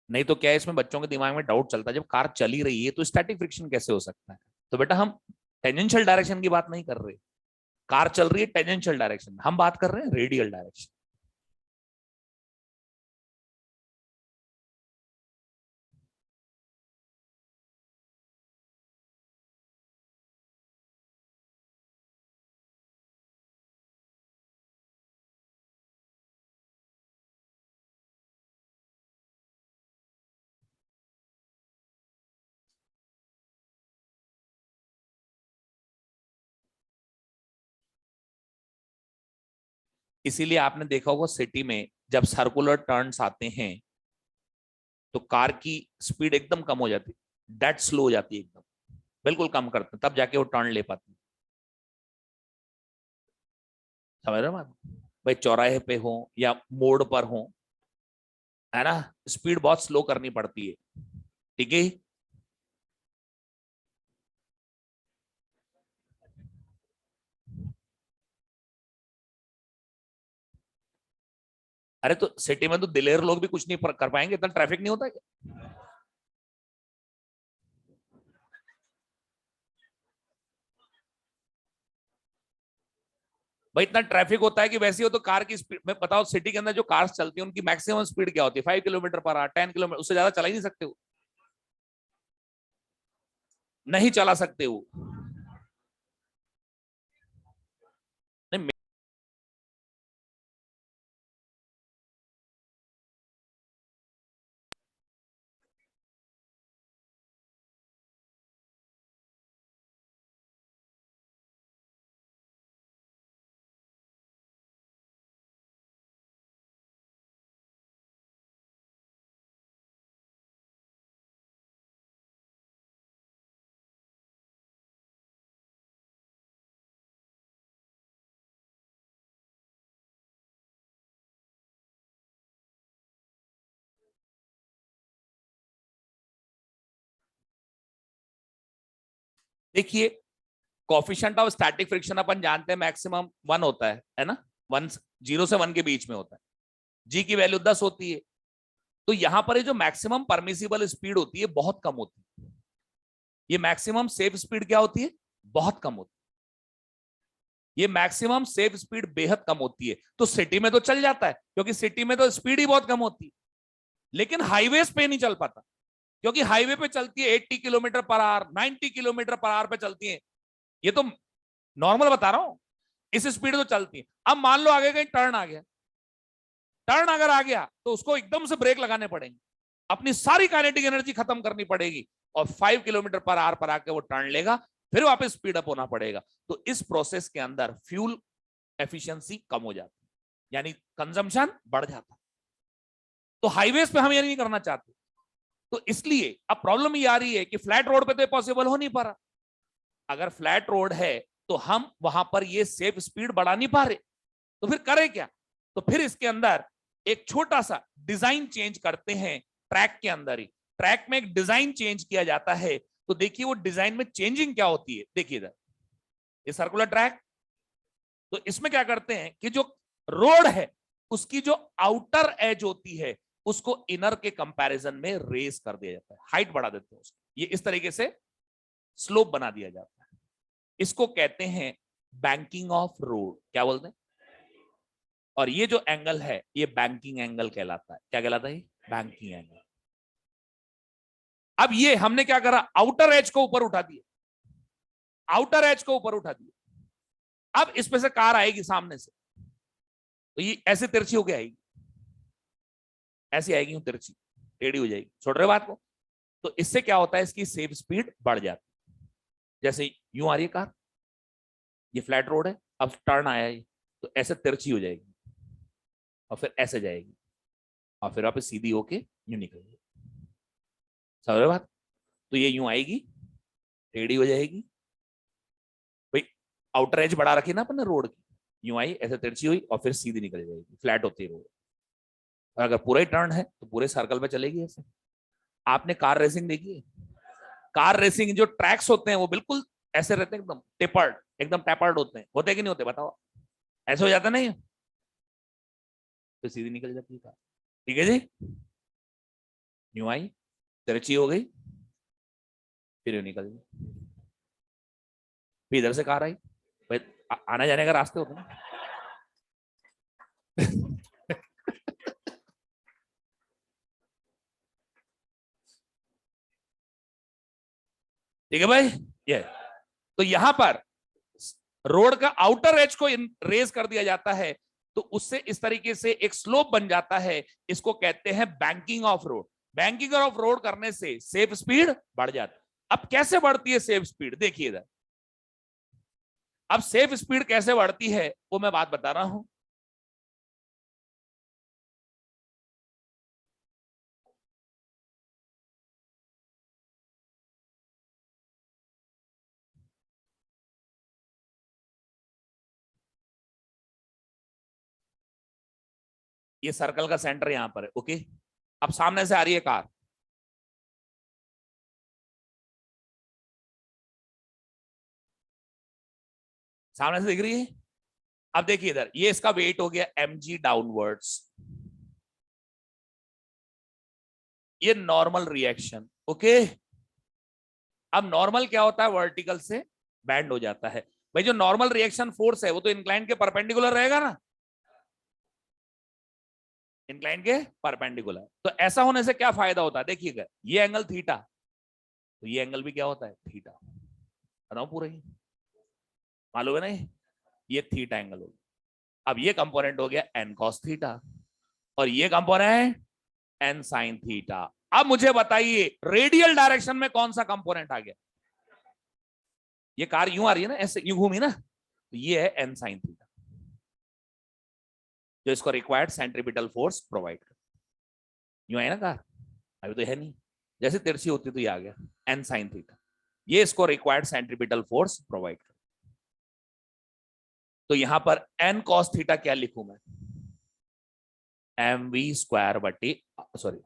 नहीं तो क्या है, इसमें बच्चों के दिमाग में डाउट चलता है, जब कार चली रही है तो स्टैटिक फ्रिक्शन कैसे हो सकता है? तो बेटा हम टेंजेंशियल डायरेक्शन की बात नहीं कर रहे, कार चल रही है टेंजेंशियल डायरेक्शन, हम बात कर रहे हैं रेडियल डायरेक्शन। इसीलिए आपने देखा होगा सिटी में जब सर्कुलर टर्न्स आते हैं तो कार की स्पीड एकदम कम हो जाती है, डेड स्लो हो जाती है एकदम, बिल्कुल कम करते हैं, तब जाके वो टर्न ले पाती है। समझ रहे हो बात? भाई चौराहे पे हो या मोड़ पर हो, है ना, स्पीड बहुत स्लो करनी पड़ती है। ठीक है? अरे तो सिटी में तो दिलेर लोग भी कुछ नहीं कर पाएंगे, इतना ट्रैफिक नहीं होता क्या? भाई इतना ट्रैफिक होता है कि वैसे हो तो कार की स्पीड में बताओ, सिटी के अंदर जो कार्स चलती है उनकी मैक्सिमम स्पीड क्या होती है? 5 किलोमीटर पर आवर, 10 किलोमीटर, उससे ज्यादा चला ही नहीं सकते वो, नहीं चला सकते वो। नहीं देखिए कोफिशिएंट ऑफ स्टैटिक फ्रिक्शन अपन जानते हैं मैक्सिमम 1 होता है ना, 1 0 से 1 के बीच में होता है, जी की वैल्यू 10 होती है। तो यहां पर ये जो मैक्सिमम परमिसिबल स्पीड होती है बहुत कम होती है, ये मैक्सिमम सेफ स्पीड क्या होती है, बहुत कम होती है, ये मैक्सिमम सेफ स्पीड बेहद कम होती है। तो सिटी में तो चल जाता है क्योंकि सिटी में तो स्पीड ही बहुत कम होती है, लेकिन हाईवेज पे नहीं चल पाता क्योंकि हाईवे पे चलती है 80 kilometre per hour, 90 kilometre per hour पे चलती है। ये तो नॉर्मल बता रहा हूं, इस स्पीड तो चलती है। अब मान लो आगे कहीं टर्न आ गया, टर्न अगर आ गया तो उसको एकदम से ब्रेक लगाने पड़ेंगे, अपनी सारी काइनेटिक एनर्जी खत्म करनी पड़ेगी और 5 किलोमीटर पर आवर पर आके वो टर्न लेगा, फिर वापस स्पीड अप होना पड़ेगा। तो इस प्रोसेस के अंदर फ्यूल एफिशिएंसी कम हो जाती है, यानी कंजम्पशन बढ़ जाता है। तो हाईवेज पे हम ये नहीं करना चाहते, तो इसलिए अब प्रॉब्लम ये आ रही है कि फ्लैट रोड पे तो पॉसिबल हो नहीं पा रहा। अगर फ्लैट रोड है तो हम वहां पर ये सेफ स्पीड बढ़ा नहीं पा रहे, तो फिर करें क्या? तो फिर इसके अंदर एक छोटा सा डिजाइन चेंज करते हैं, ट्रैक के अंदर ही ट्रैक में एक डिजाइन चेंज किया जाता है। तो देखिए वो डिजाइन में चेंजिंग क्या होती है, देखिए इधर ये सर्कुलर ट्रैक, तो इसमें क्या करते हैं कि जो रोड है उसकी जो आउटर एज होती है उसको इनर के कंपैरिजन में रेस कर दिया जाता है, हाइट बढ़ा देते हैं उसकी, ये इस तरीके से स्लोप बना दिया जाता है। इसको कहते हैं बैंकिंग ऑफ रोड, क्या बोलते हैं? और ये जो एंगल है ये बैंकिंग एंगल कहलाता है। क्या कहलाता है? Banking angle. अब ये हमने क्या करा, आउटर एज को ऊपर उठा दिया, आउटर एज को ऊपर उठा दिया। अब इसमें से कार आएगी सामने से, तो ये ऐसे तिरछी होके आएगी, ऐसी आएगी तिरछी, टेढ़ी हो जाएगी, छोड़ रहे बात को। तो इससे क्या होता है, इसकी सेफ स्पीड बढ़ जाती है। जैसे यूं आ रही है कार, ये फ्लैट रोड है, अब टर्न आया है तो ऐसे तिरछी हो जाएगी और फिर ऐसे जाएगी और फिर वापस सीधी होके यूं निकलेगी, समझ रहे बात? तो ये यूं आएगी, टेढ़ी हो जाएगी, भाई आउटर एज बढ़ा रखी ना अपन ने रोड की, यूं आई ऐसे तिरछी हुई और फिर सीधी निकल जाएगी, फ्लैट होती है रोड। और अगर पूरा ही टर्न है तो पूरे सर्कल में चलेगी ऐसे। आपने कार रेसिंग देखी है? कार रेसिंग जो ट्रैक्स होते हैं वो बिल्कुल ऐसे रहते हैं, एकदम टेपर्ड, एकदम टेपर्ड होते कि नहीं होते बताओ? ऐसे हो जाता नहीं, तो सीधी निकल जाती है कार। ठीक है जी, यूं आई, तिरछी हो गई, फिर यूं निकल गई, फिर इधर से कार आई, भाई आने जाने का रास्ते होते हैं। ठीक है भाई, ये तो यहां पर रोड का आउटर एज को रेज कर दिया जाता है, तो उससे इस तरीके से एक स्लोप बन जाता है, इसको कहते हैं banking of road. Banking of road करने से सेफ स्पीड बढ़ जाती है। अब कैसे बढ़ती है सेफ स्पीड, देखिए इधर। अब सेफ स्पीड कैसे बढ़ती है वो मैं बात बता रहा हूं। ये सर्कल का सेंटर यहां पर है, ओके। अब सामने से आ रही है कार, सामने से दिख रही है। अब देखिए इधर, ये इसका वेट हो गया mg डाउनवर्ड्स, ये नॉर्मल रिएक्शन, ओके। अब नॉर्मल क्या होता है, वर्टिकल से बैंड हो जाता है। भाई जो नॉर्मल रिएक्शन फोर्स है वो तो इंक्लाइन के परपेंडिकुलर रहेगा ना, इंक्लाइन के परपेंडिकुलर। तो ऐसा होने से क्या फायदा होता है, देखिएगा ये एंगल थीटा, तो ये एंगल भी क्या होता है, थीटा। बताओ पूरा ही मालूम है ना, ये थीटा एंगल हो गया। अब ये कंपोनेंट हो गया एन कॉस थीटा और ये कंपोनेंट एन साइन थीटा। अब मुझे बताइए रेडियल डायरेक्शन में कौन सा कंपोनेंट आ गया? ये कार यूं आ रही है ना, ऐसे यूं घूमी ना, तो ये है एन साइन थीटा, जो इसको रिक्वायर्ड सेंट्रीपिटल फोर्स प्रोवाइड कर। यूं है ना कार, अभी तो है नहीं, जैसे तिरछी होती तो ये आ गया एन साइन थीटा, ये इसको रिक्वायर्ड सेंट्रीपिटल फोर्स प्रोवाइड कर। तो यहां पर एन कॉस थीटा क्या लिखूं मैं, एम वी स्क्वायर बटी, sorry,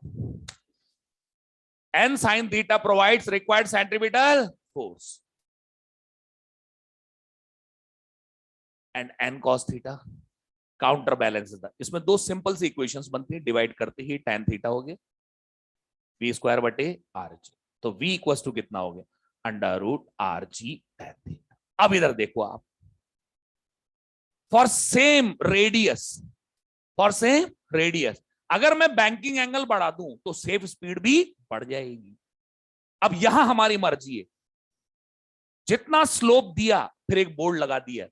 n sine theta provides required centripetal force. And n cos theta counter balance था। इसमें दो सिंपल सी इक्वेशंस बनती है, डिवाइड करते ही tan थीटा हो गया वी स्क्वायर बटे आर जी। तो v इक्वल टू कितना हो गया, under root are g tan theta. अब इधर देखो आप, for same radius, for same radius अगर मैं बैंकिंग एंगल बढ़ा दूं तो सेफ स्पीड भी बढ़ जाएगी। अब यहां हमारी मर्जी है, जितना स्लोप दिया फिर एक बोर्ड लगा दिया,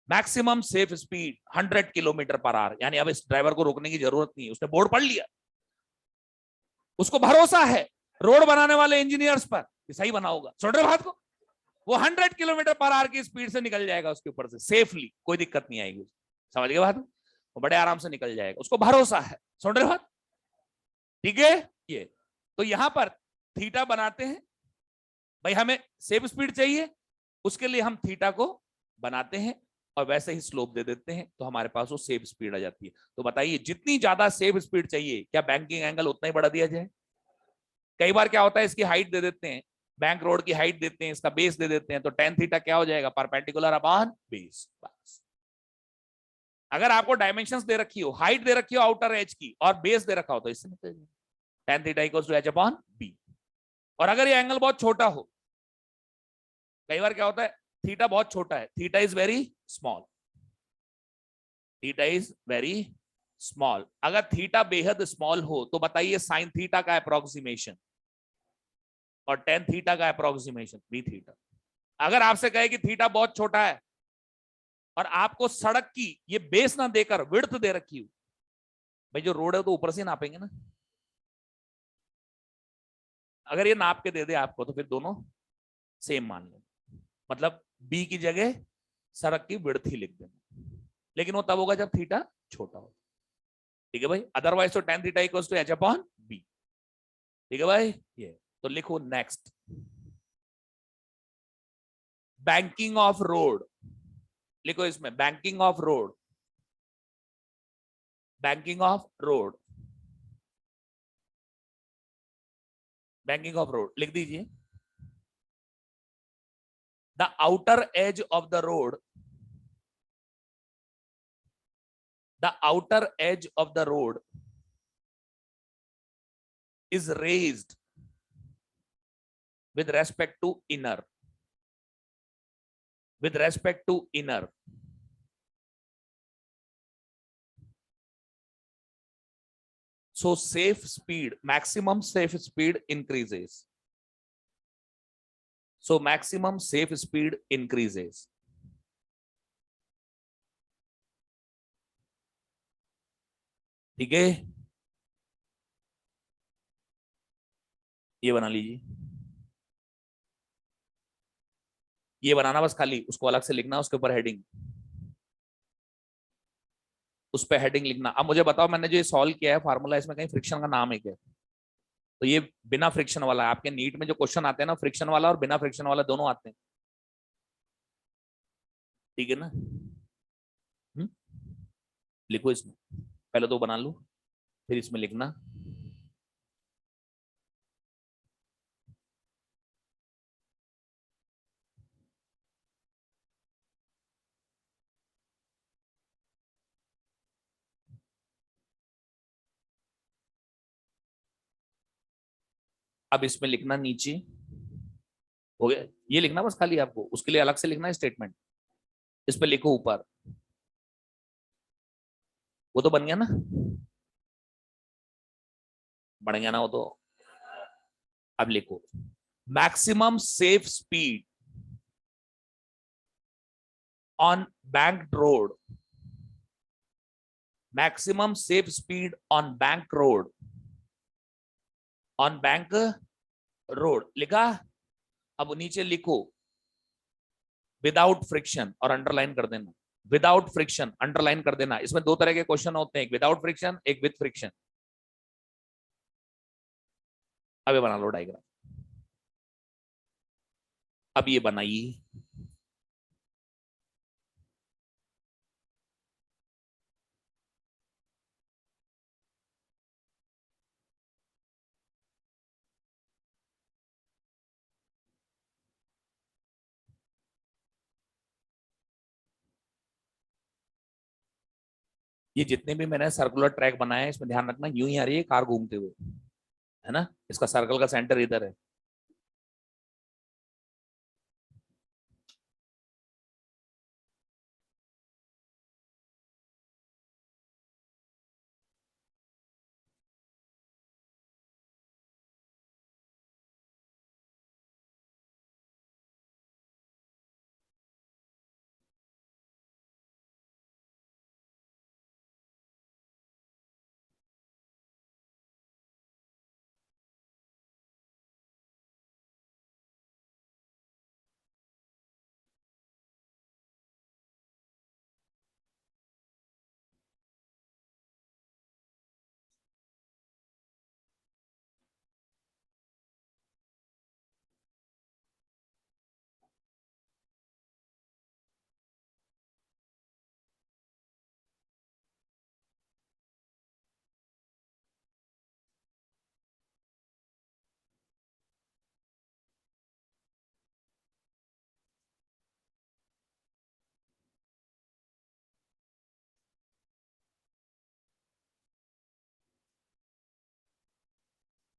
maximum safe speed 100 kilometre per hour, यानी अब इस ड्राइवर को रोकने की जरूरत नहीं है, उसने बोर्ड पढ़ लिया, उसको भरोसा है रोड बनाने वाले इंजीनियर्स पर कि सही बना होगा, सुन रहे बात को, वो 100 किलोमीटर पर आवर की स्पीड से निकल जाएगा उसके ऊपर से सेफली, कोई दिक्कत नहीं आएगी, समझ गए बात, वो बड़े आराम से निकल जाएगा, उसको भरोसा है, सुन रहे बात, ठीक है। ये तो यहां पर थीटा बनाते हैं, भाई हमें सेफ स्पीड चाहिए, उसके लिए हम थीटा को बनाते हैं और वैसे ही स्लोप दे देते हैं, तो हमारे पास वो सेफ स्पीड आ जाती है। तो बताइए जितनी ज्यादा सेफ स्पीड चाहिए, क्या बैंकिंग एंगल उतना ही बढ़ा दिया जाए? कई बार क्या होता है, इसकी हाइट दे देते हैं, बैंक रोड की हाइट देते हैं, इसका बेस दे देते हैं, तो tan थीटा क्या हो जाएगा, परपेंडिकुलर अपॉन बेस। बस अगर आपको डायमेंशंस दे रखी हो, हाइट दे रखी हो आउटर एज की और बेस दे रखा हो, तो इससे निकल जाएगा tan theta equals to h upon b। और अगर ये एंगल बहुत छोटा हो, कई बार क्या होता है थीटा बहुत छोटा है, theta is very small, theta is very small, अगर थीटा बेहद स्मॉल हो तो बताइए साइन थीटा का अप्रोक्सीमेशन और टेन थीटा का अप्रोक्सीमेशन बी थीटा। अगर आपसे कहे कि थीटा बहुत छोटा है और आपको सड़क की ये बेस ना देकर विड्थ दे रखी हो, भाई जो रोड है तो ऊपर से नापेंगे ना, अगर ये नाप के दे दे आपको तो फिर दोनों सेम मान लें, मतलब बी की जगह सड़क की विड्थ ही लिख देना, लेकिन वो तब होगा जब थीटा छोटा हो, ठीक है भाई, अदरवाइज तो tan theta equals to h upon b, ठीक है भाई। ये तो लिखो नेक्स्ट, बैंकिंग ऑफ रोड, लिखो इसमें banking of road, banking of road, banking of road लिख दीजिए, the outer as of the road, the outer as of the road is raised with respect to inner, with respect to inner, so safe speed, maximum safe speed increases, so maximum safe speed increases, ठीक है, ये बना लीजिए, ये बनाना बस, खाली उसको अलग से लिखना, उसके ऊपर हेडिंग, उस पर हेडिंग लिखना। अब मुझे बताओ, मैंने जो ये सॉल्व किया है फार्मूला, इसमें कहीं फ्रिक्शन का नाम है क्या? तो ये बिना फ्रिक्शन वाला है, आपके नीट में जो क्वेश्चन आते हैं ना, फ्रिक्शन वाला और बिना फ्रिक्शन वाला दोनों आते हैं, ठीक है ना। हुँ? लिखो इसमें, पहले तो बना लो फिर इसमें लिखना, अब इसमें लिखना नीचे, हो गया, ये लिखना बस खाली, आपको उसके लिए अलग से लिखना है स्टेटमेंट, इस पे लिखो ऊपर, वो तो बन गया ना, बन गया ना वो तो। अब लिखो maximum safe speed on bank road, maximum safe speed on bank road, on bank road लिखा। अब नीचे लिखो विदाउट फ्रिक्शन और अंडरलाइन कर देना, विदाउट फ्रिक्शन अंडरलाइन कर देना, इसमें दो तरह के क्वेश्चन होते हैं, एक विदाउट फ्रिक्शन एक विद फ्रिक्शन। अब ये बना लो डायग्राम, अब ये बनाइए, ये जितने भी मैंने सर्कुलर ट्रैक बनाए हैं इसमें ध्यान रखना, यूं ही आ रही है कार घूमते हुए, है ना, इसका सर्कल का सेंटर इधर है।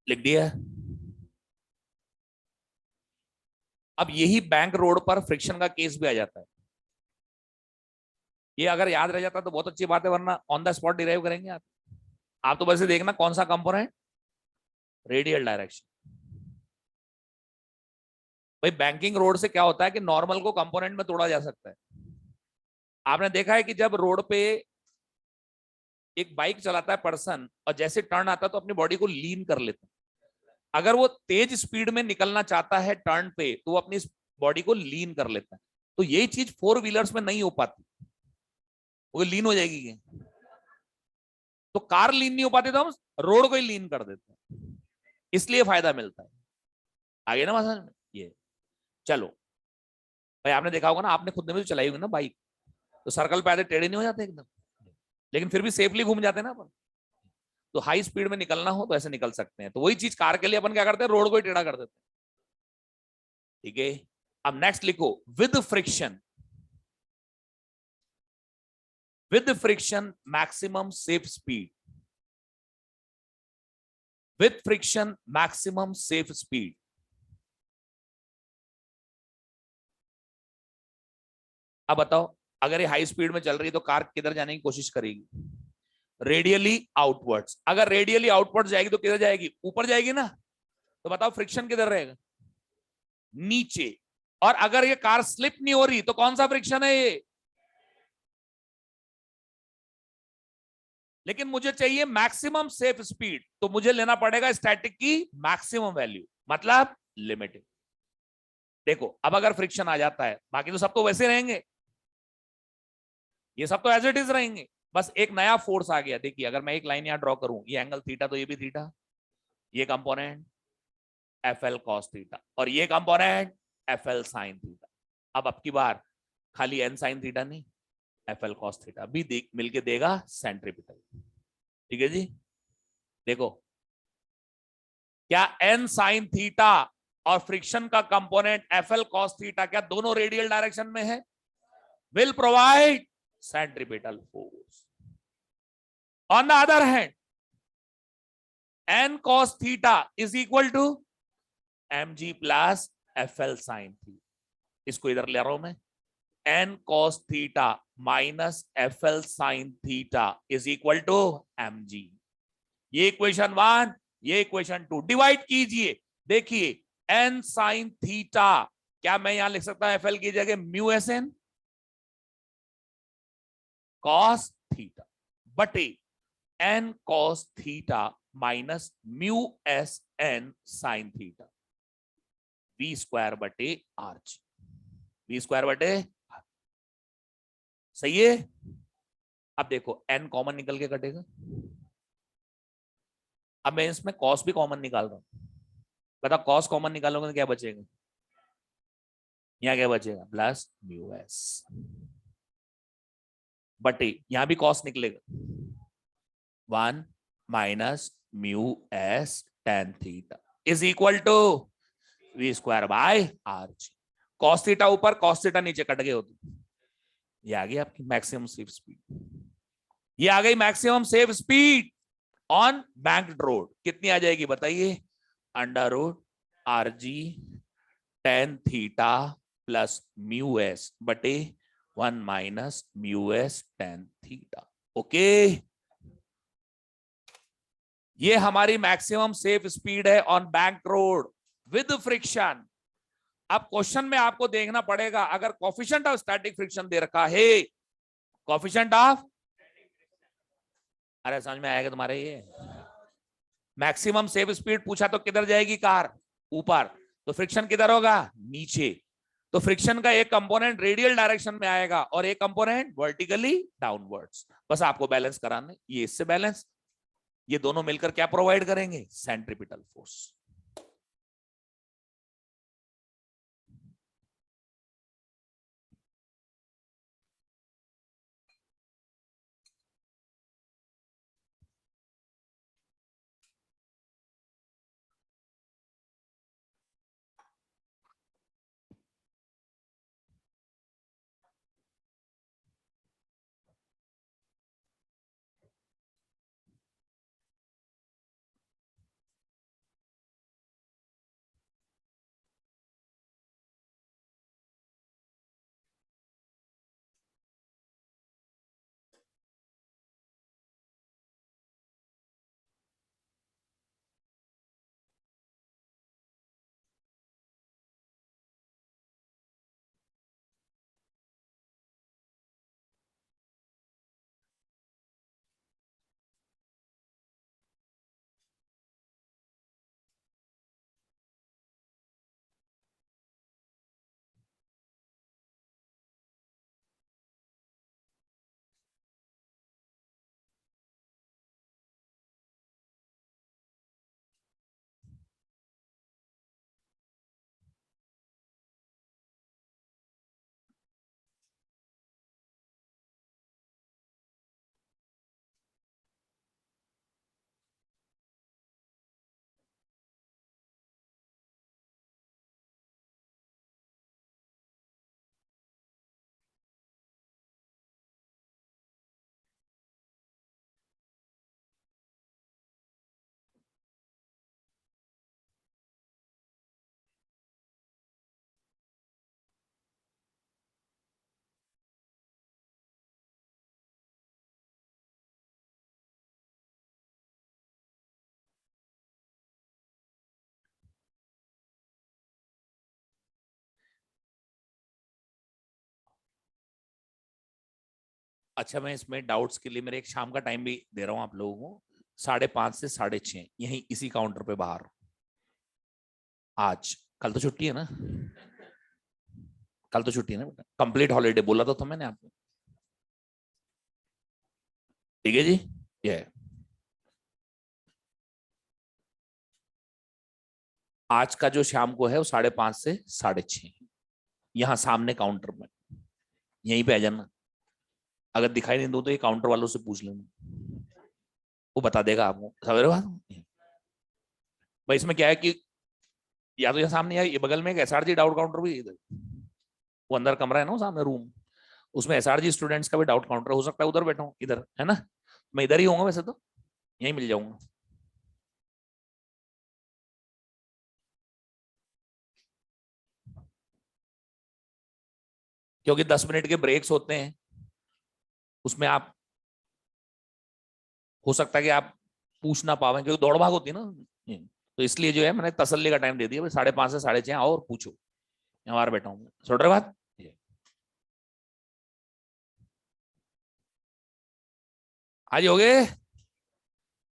लिख दिया। अब यही बैंक रोड पर फ्रिक्शन का केस भी आ जाता है। ये अगर याद रह जाता तो बहुत अच्छी बात है, वरना ऑन द स्पॉट डिराइव करेंगे आप तो बस ये देखना कौन सा कंपोनेंट, रेडियल डायरेक्शन। भाई बैंकिंग रोड से क्या होता है कि नॉर्मल को कंपोनेंट में तोड़ा जा सकता है। आपने देखा है कि जब रोड पे एक बाइक चलाता है पर्सन और जैसे टर्न आता है तो अपनी बॉडी को लीन कर लेता है। अगर वो तेज स्पीड में निकलना चाहता है टर्न पे तो वो अपनी बॉडी को लीन कर लेता है। तो यही चीज फोर व्हीलर्स में नहीं हो पाती, वो लीन हो जाएगी क्या? तो कार लीन नहीं हो पाती तो हम रोड को ही लीन कर देते हैं, इसलिए फायदा मिलता है। आगे ना समझ में ये। चलो भाई, आपने देखा होगा ना, आपने खुद ने भी तो चलाई होगी ना बाइक, तो सर्कल पे आते टेढ़े नहीं हो जाते एकदम, लेकिन फिर भी सेफली घूम जाते हैं ना अपन। तो हाई स्पीड में निकलना हो तो ऐसे निकल सकते हैं। तो वही चीज कार के लिए अपन क्या करते हैं, रोड को ही टेढ़ा कर देते हैं। ठीक है, अब नेक्स्ट लिखो, with friction, with friction maximum safe speed, with friction maximum safe speed. अब बताओ, अगर ये हाई स्पीड में चल रही है तो कार किधर जाने की कोशिश करेगी? Radially outwards. अगर रेडियली आउटवर्ड्स जाएगी तो किधर जाएगी? ऊपर जाएगी ना। तो बताओ फ्रिक्शन किधर रहेगा? नीचे। और अगर ये कार स्लिप नहीं हो रही तो कौन सा फ्रिक्शन है ये? लेकिन मुझे चाहिए मैक्सिमम सेफ स्पीड, तो मुझे लेना पड़ेगा स्टैटिक की मैक्सिमम वैल्यू, मतलब लिमिटेड। देखो अब अगर फ्रिक्शन आ जाता है, बाकी तो सब तो वैसे रहेंगे, ये सब तो एज इट इज रहेंगे, बस एक नया फोर्स आ गया। देखिए अगर मैं एक लाइन यहां ड्रॉ करूं, ये एंगल थीटा तो ये भी थीटा, ये component f l cos theta, और ये component f l sine theta. अब की बार खाली एन साइन थीटा नहीं, एफ एल कॉस थीटा भी मिलके देगा सेंट्रीपिटल। ठीक है जी। देखो क्या एन साइन थीटा और फ्रिक्शन का component f l cos theta क्या दोनों रेडियल डायरेक्शन में है? Will provide centripetal force. On the other hand n cos theta is equal to m ji plus f l sine theta. इसको इधर ले रहा हूं मैं, n cos theta minus f l sine theta is equal to m g. ये equation 1, ये equation 2 divide कीजिए। देखिए एन साइन थीटा, क्या मैं यहां लिख सकता हूं एफ एल की जगह mu S N cos theta बटे N cos theta minus mu S N sine theta, V square बटे आर जी, वी स्क्वायर बटे। सही है। अब देखो एन कॉमन निकल के कटेगा, अब मैं इसमें कॉस भी कॉमन निकाल रहा हूं। बता कॉस कॉमन निकालोगे तो क्या बचेगा? यहां क्या बचेगा? प्लस म्यू एस बटे यहां भी कॉस निकलेगा, 1 minus mu s tan theta is equal to v square by r g. Cos theta ऊपर कॉस थीटा नीचे कट गए होते, ये आ गई आपकी मैक्सिमम स्लिप स्पीड। ये आ गई maximum safe speed on banked road, कितनी आ जाएगी बताइए? Under root are g tan theta plus mu s बटे 1 minus mu s tan theta. Okay, ये हमारी मैक्सिमम सेफ स्पीड है on bank road with friction. अब क्वेश्चन में आपको देखना पड़ेगा, अगर कोफिशिएंट ऑफ स्टैटिक फ्रिक्शन दे रखा है, कोफिशिएंट ऑफ, अरे समझ में आएगा तुम्हारे? ये मैक्सिमम सेफ स्पीड पूछा तो किधर जाएगी कार? ऊपर। तो फ्रिक्शन किधर होगा? नीचे। तो फ्रिक्शन का एक कंपोनेंट रेडियल डायरेक्शन में आएगा और एक कंपोनेंट वर्टिकली डाउनवर्ड्स। बस आपको बैलेंस कराना है, ये इससे बैलेंस, ये दोनों मिलकर क्या प्रोवाइड करेंगे? Centripetal force. अच्छा, मैं इसमें डाउट्स के लिए मेरे एक शाम का टाइम भी दे रहा हूं आप लोगों को, 5:30 से 6:30 यहीं इसी काउंटर पे बाहर। आज, कल तो छुट्टी है ना? कल तो छुट्टी है ना बेटा, कंप्लीट हॉलीडे बोला तो था मैंने आपको। ठीक है जी, ये आज का जो शाम को है वो 5:30 से 6:30, यहाँ सामने काउंटर में, यहीं पे आ जाना। अगर दिखाई नहीं दो तो ये काउंटर वालों से पूछ लेना, वो बता देगा आपको। समझ रहे हो बात? भाई इसमें क्या है कि या तो यहाँ सामने या ये बगल में एक एसआरजी डाउट काउंटर भी इधर, वो अंदर कमरा है ना वो सामने रूम, उसमें एसआरजी स्टूडेंट्स का भी डाउट काउंटर हो सकता है, उधर बैठा हूँ इधर, है ना? मैं इधर ही होऊंगा वैसे तो, यहीं मिल जाऊंगा। क्योंकि 10 मिनट के ब्रेक्स होते हैं, उसमें आप, हो सकता है कि आप पूछ ना पावे क्योंकि दौड़ भाग होती है ना। तो इसलिए जो है मैंने तसल्ली का टाइम दे दिया, 5:30 से 6:30 आओ और पूछो, यहाँ बाहर बैठा हूँ। सुन रहे बात? आज हो गए।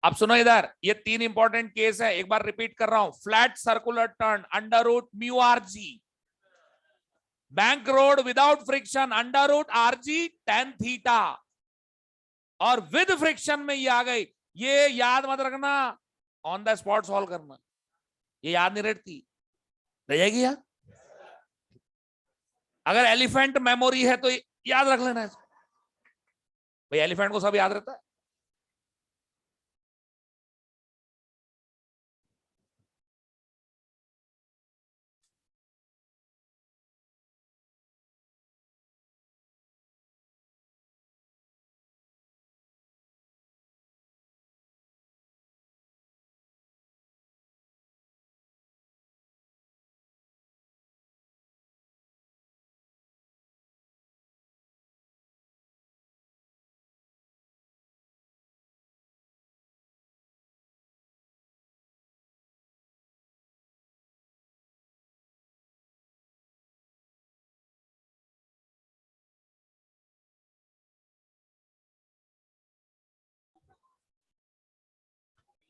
अब सुनो इधर, ये 3 इंपॉर्टेंट केस है, एक बार रिपीट कर रहा हूं। Flat circular turn under root mu r g, bank road without friction under root are g tan theta, और विद फ्रिक्शन में ये आ गई। ये याद मत रखना, ऑन द स्पॉट सॉल्व करना, ये याद नहीं रहती, रह जाएगी याद। अगर एलिफेंट मेमोरी है तो याद रख लेना इसको। भाई एलिफेंट को सब याद रहता है।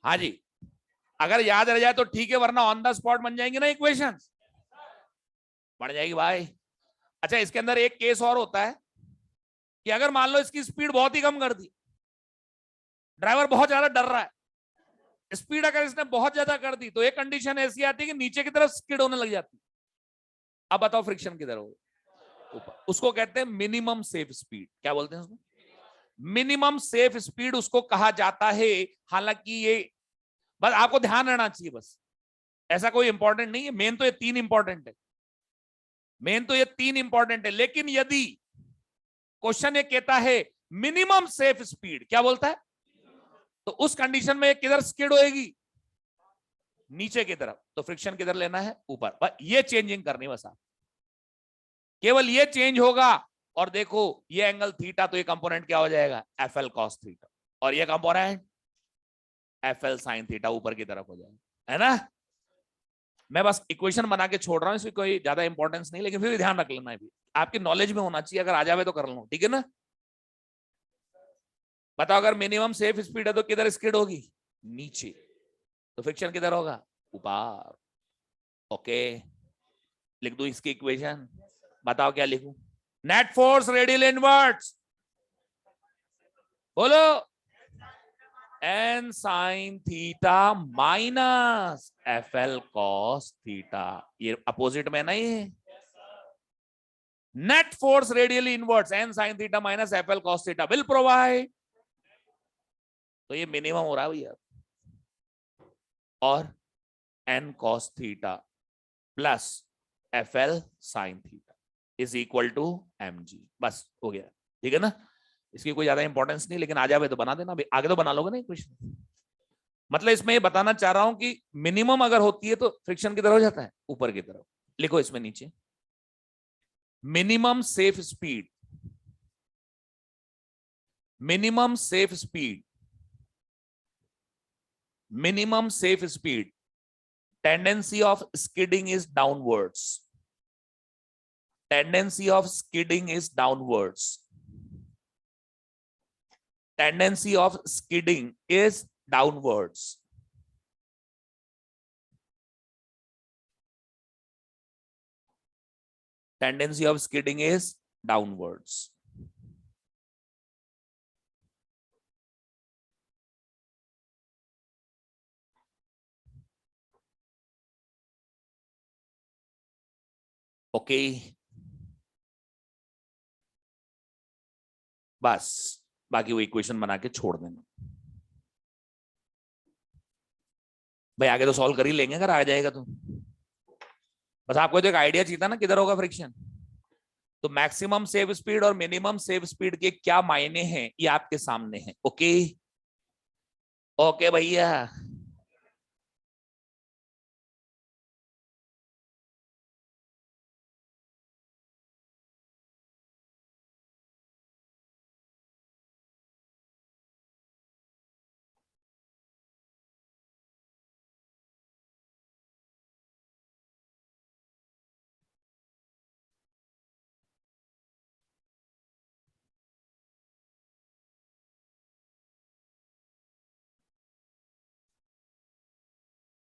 हाँ जी, अगर याद रह जाए तो ठीक है, वरना ऑन द स्पॉट बन जाएंगे ना इक्वेशन, बन जाएगी भाई। अच्छा, इसके अंदर एक केस और होता है कि अगर मान लो इसकी स्पीड बहुत ही कम कर दी, ड्राइवर बहुत ज्यादा डर रहा है, स्पीड अगर इसने बहुत ज्यादा कर दी तो एक कंडीशन ऐसी आती है कि नीचे की तरफ स्किड होने लग जाती है। अब बताओ फ्रिक्शन किधर होगा? ऊपर। उसको कहते हैं मिनिमम सेफ स्पीड। क्या बोलते हैं उसको? मिनिमम सेफ स्पीड उसको कहा जाता है। हालांकि ये बस आपको ध्यान रहना चाहिए, बस ऐसा कोई इंपॉर्टेंट नहीं है। मेन तो ये तीन इंपॉर्टेंट है, मेन तो ये तीन इंपॉर्टेंट है। लेकिन यदि क्वेश्चन ये कहता है मिनिमम सेफ स्पीड, क्या बोलता है, तो उस कंडीशन में किधर स्किड होएगी? नीचे की तरफ। तो फ्रिक्शन किधर लेना है? ऊपर। बस ये चेंजिंग करनी, बस आप केवल ये चेंज होगा। और देखो ये एंगल थीटा, तो ये कंपोनेंट क्या हो जाएगा? F l cos theta. और ये component f l sine theta, ऊपर की तरफ हो जाएगा, है ना। मैं बस इक्वेशन बना के छोड़ रहा हूं, इसमें कोई ज्यादा इंपॉर्टेंस नहीं, लेकिन फिर भी ध्यान रख लेना है, भी आपकी नॉलेज में होना चाहिए। अगर आ जावे तो कर लो, ठीक है ना। बताओ, अगर मिनिमम सेफ स्पीड है तो किधर स्किड होगी? नीचे। तो फ्रिक्शन किधर होगा? ऊपर। ओके, लिख दू इसकी इक्वेशन। बताओ क्या लिखूं? नेट फोर्स रेडियल इनवर्ट्स, बोलो। N sine theta minus f l cos theta. ये अपोजिट में नहीं है। Net force radially inwards n sine theta minus f l cos theta will provide. तो ये मिनिमम हो रहा है भैया। और n cos theta plus f l sine theta is equal to m जी। बस हो गया, ठीक है ना। इसकी कोई ज्यादा इंपॉर्टेंस नहीं, लेकिन आ जावे तो बना देना, आगे तो बना लोगे ना क्वेश्चन। मतलब इसमें ये बताना चाह रहा हूं कि मिनिमम अगर होती है तो फ्रिक्शन किधर हो जाता है? ऊपर की तरफ। लिखो इसमें नीचे, minimum safe speed, minimum safe speed, minimum safe speed, tendency of skidding is downwards, tendency of skidding is downwards, tendency of skidding is downwards. Tendency of skidding is downwards. Okay, बस बाकी वो इक्वेशन बना के छोड़ देना भाई। आगे तो सॉल्व कर ही लेंगे अगर आ जाएगा तो। बस आपको तो एक आइडिया चाहिए था ना किधर होगा फ्रिक्शन। तो मैक्सिमम सेफ स्पीड और मिनिमम सेफ स्पीड के क्या मायने हैं ये आपके सामने है। ओके, ओके भैया।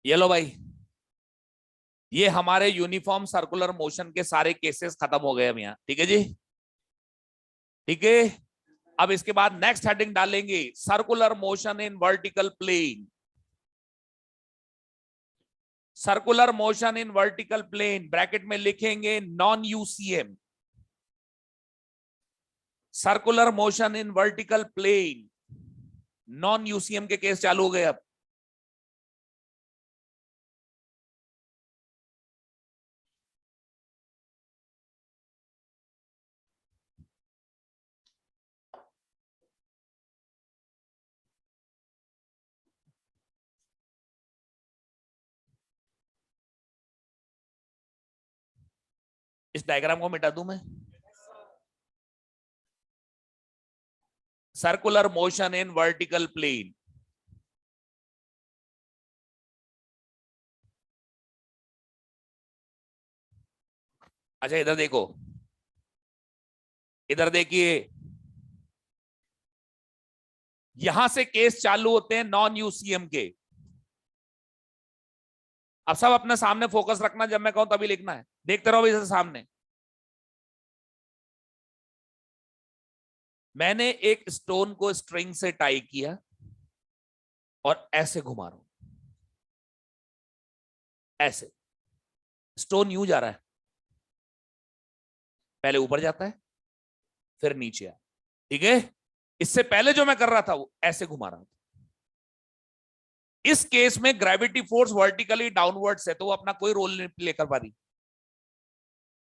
ये लो भाई, ये हमारे यूनिफॉर्म सर्कुलर मोशन के सारे केसेस खत्म हो गए अब यहाँ, ठीक है जी, ठीक है। अब इसके बाद नेक्स्ट हेडिंग डालेंगे circular motion in vertical plane. Circular motion in vertical plane bracket में लिखेंगे non UCM. Circular motion in vertical plane non UCM के केस चालू हो गए अब। इस डायग्राम को मिटा दूं मैं। Circular motion in vertical plane, अच्छा इधर देखो, इधर देखिए, यहां से केस चालू होते हैं नॉन यूसीएम के। अब सब अपने सामने फोकस रखना, जब मैं कहूं तभी लिखना है, देखते रहो इसे सामने। मैंने एक स्टोन को स्ट्रिंग से टाई किया और ऐसे घुमा रहा हूं, ऐसे। स्टोन यूं जा रहा है, पहले ऊपर जाता है फिर नीचे आया, ठीक है। इससे पहले जो मैं कर रहा था वो ऐसे घुमा रहा था। इस केस में ग्रेविटी फोर्स वर्टिकली डाउनवर्ड्स है, तो वो अपना कोई रोल नहीं प्ले कर पा रही,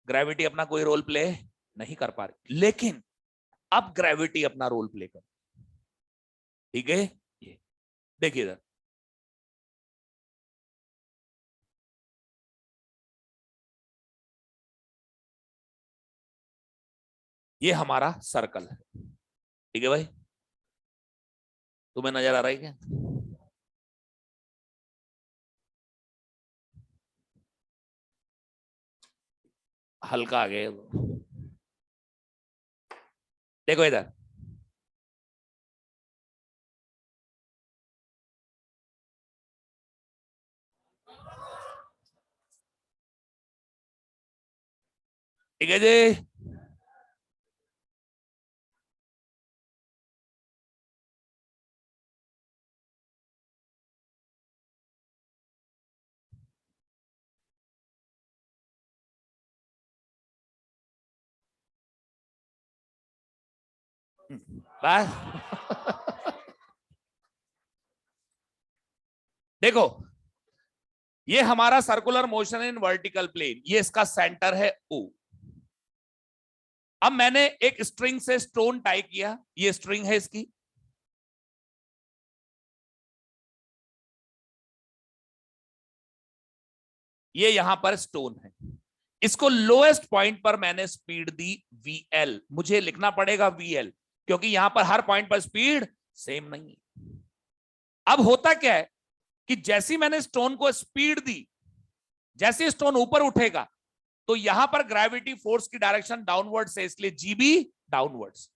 ग्रेविटी अपना कोई रोल प्ले नहीं कर पा रही। लेकिन अब ग्रेविटी अपना रोल प्ले कर, ठीक है। ये देखिए इधर, ये हमारा सर्कल है, ठीक है भाई, तुम्हें नजर आ रहा है क्या? हल्का आ गया, देखो इधर, ठीक है जी। बस देखो, ये हमारा circular motion in vertical plane, ये इसका सेंटर है ओ। अब मैंने एक स्ट्रिंग से स्टोन टाई किया, ये स्ट्रिंग है इसकी, ये यहां पर स्टोन है। इसको लोएस्ट पॉइंट पर मैंने स्पीड दी VL, मुझे लिखना पड़ेगा VL, क्योंकि यहां पर हर पॉइंट पर स्पीड सेम नहीं है। अब होता क्या है कि जैसी मैंने स्टोन को स्पीड दी, जैसे स्टोन ऊपर उठेगा तो यहां पर ग्रेविटी फोर्स की डायरेक्शन डाउनवर्ड है, इसलिए जीबी डाउनवर्ड्स।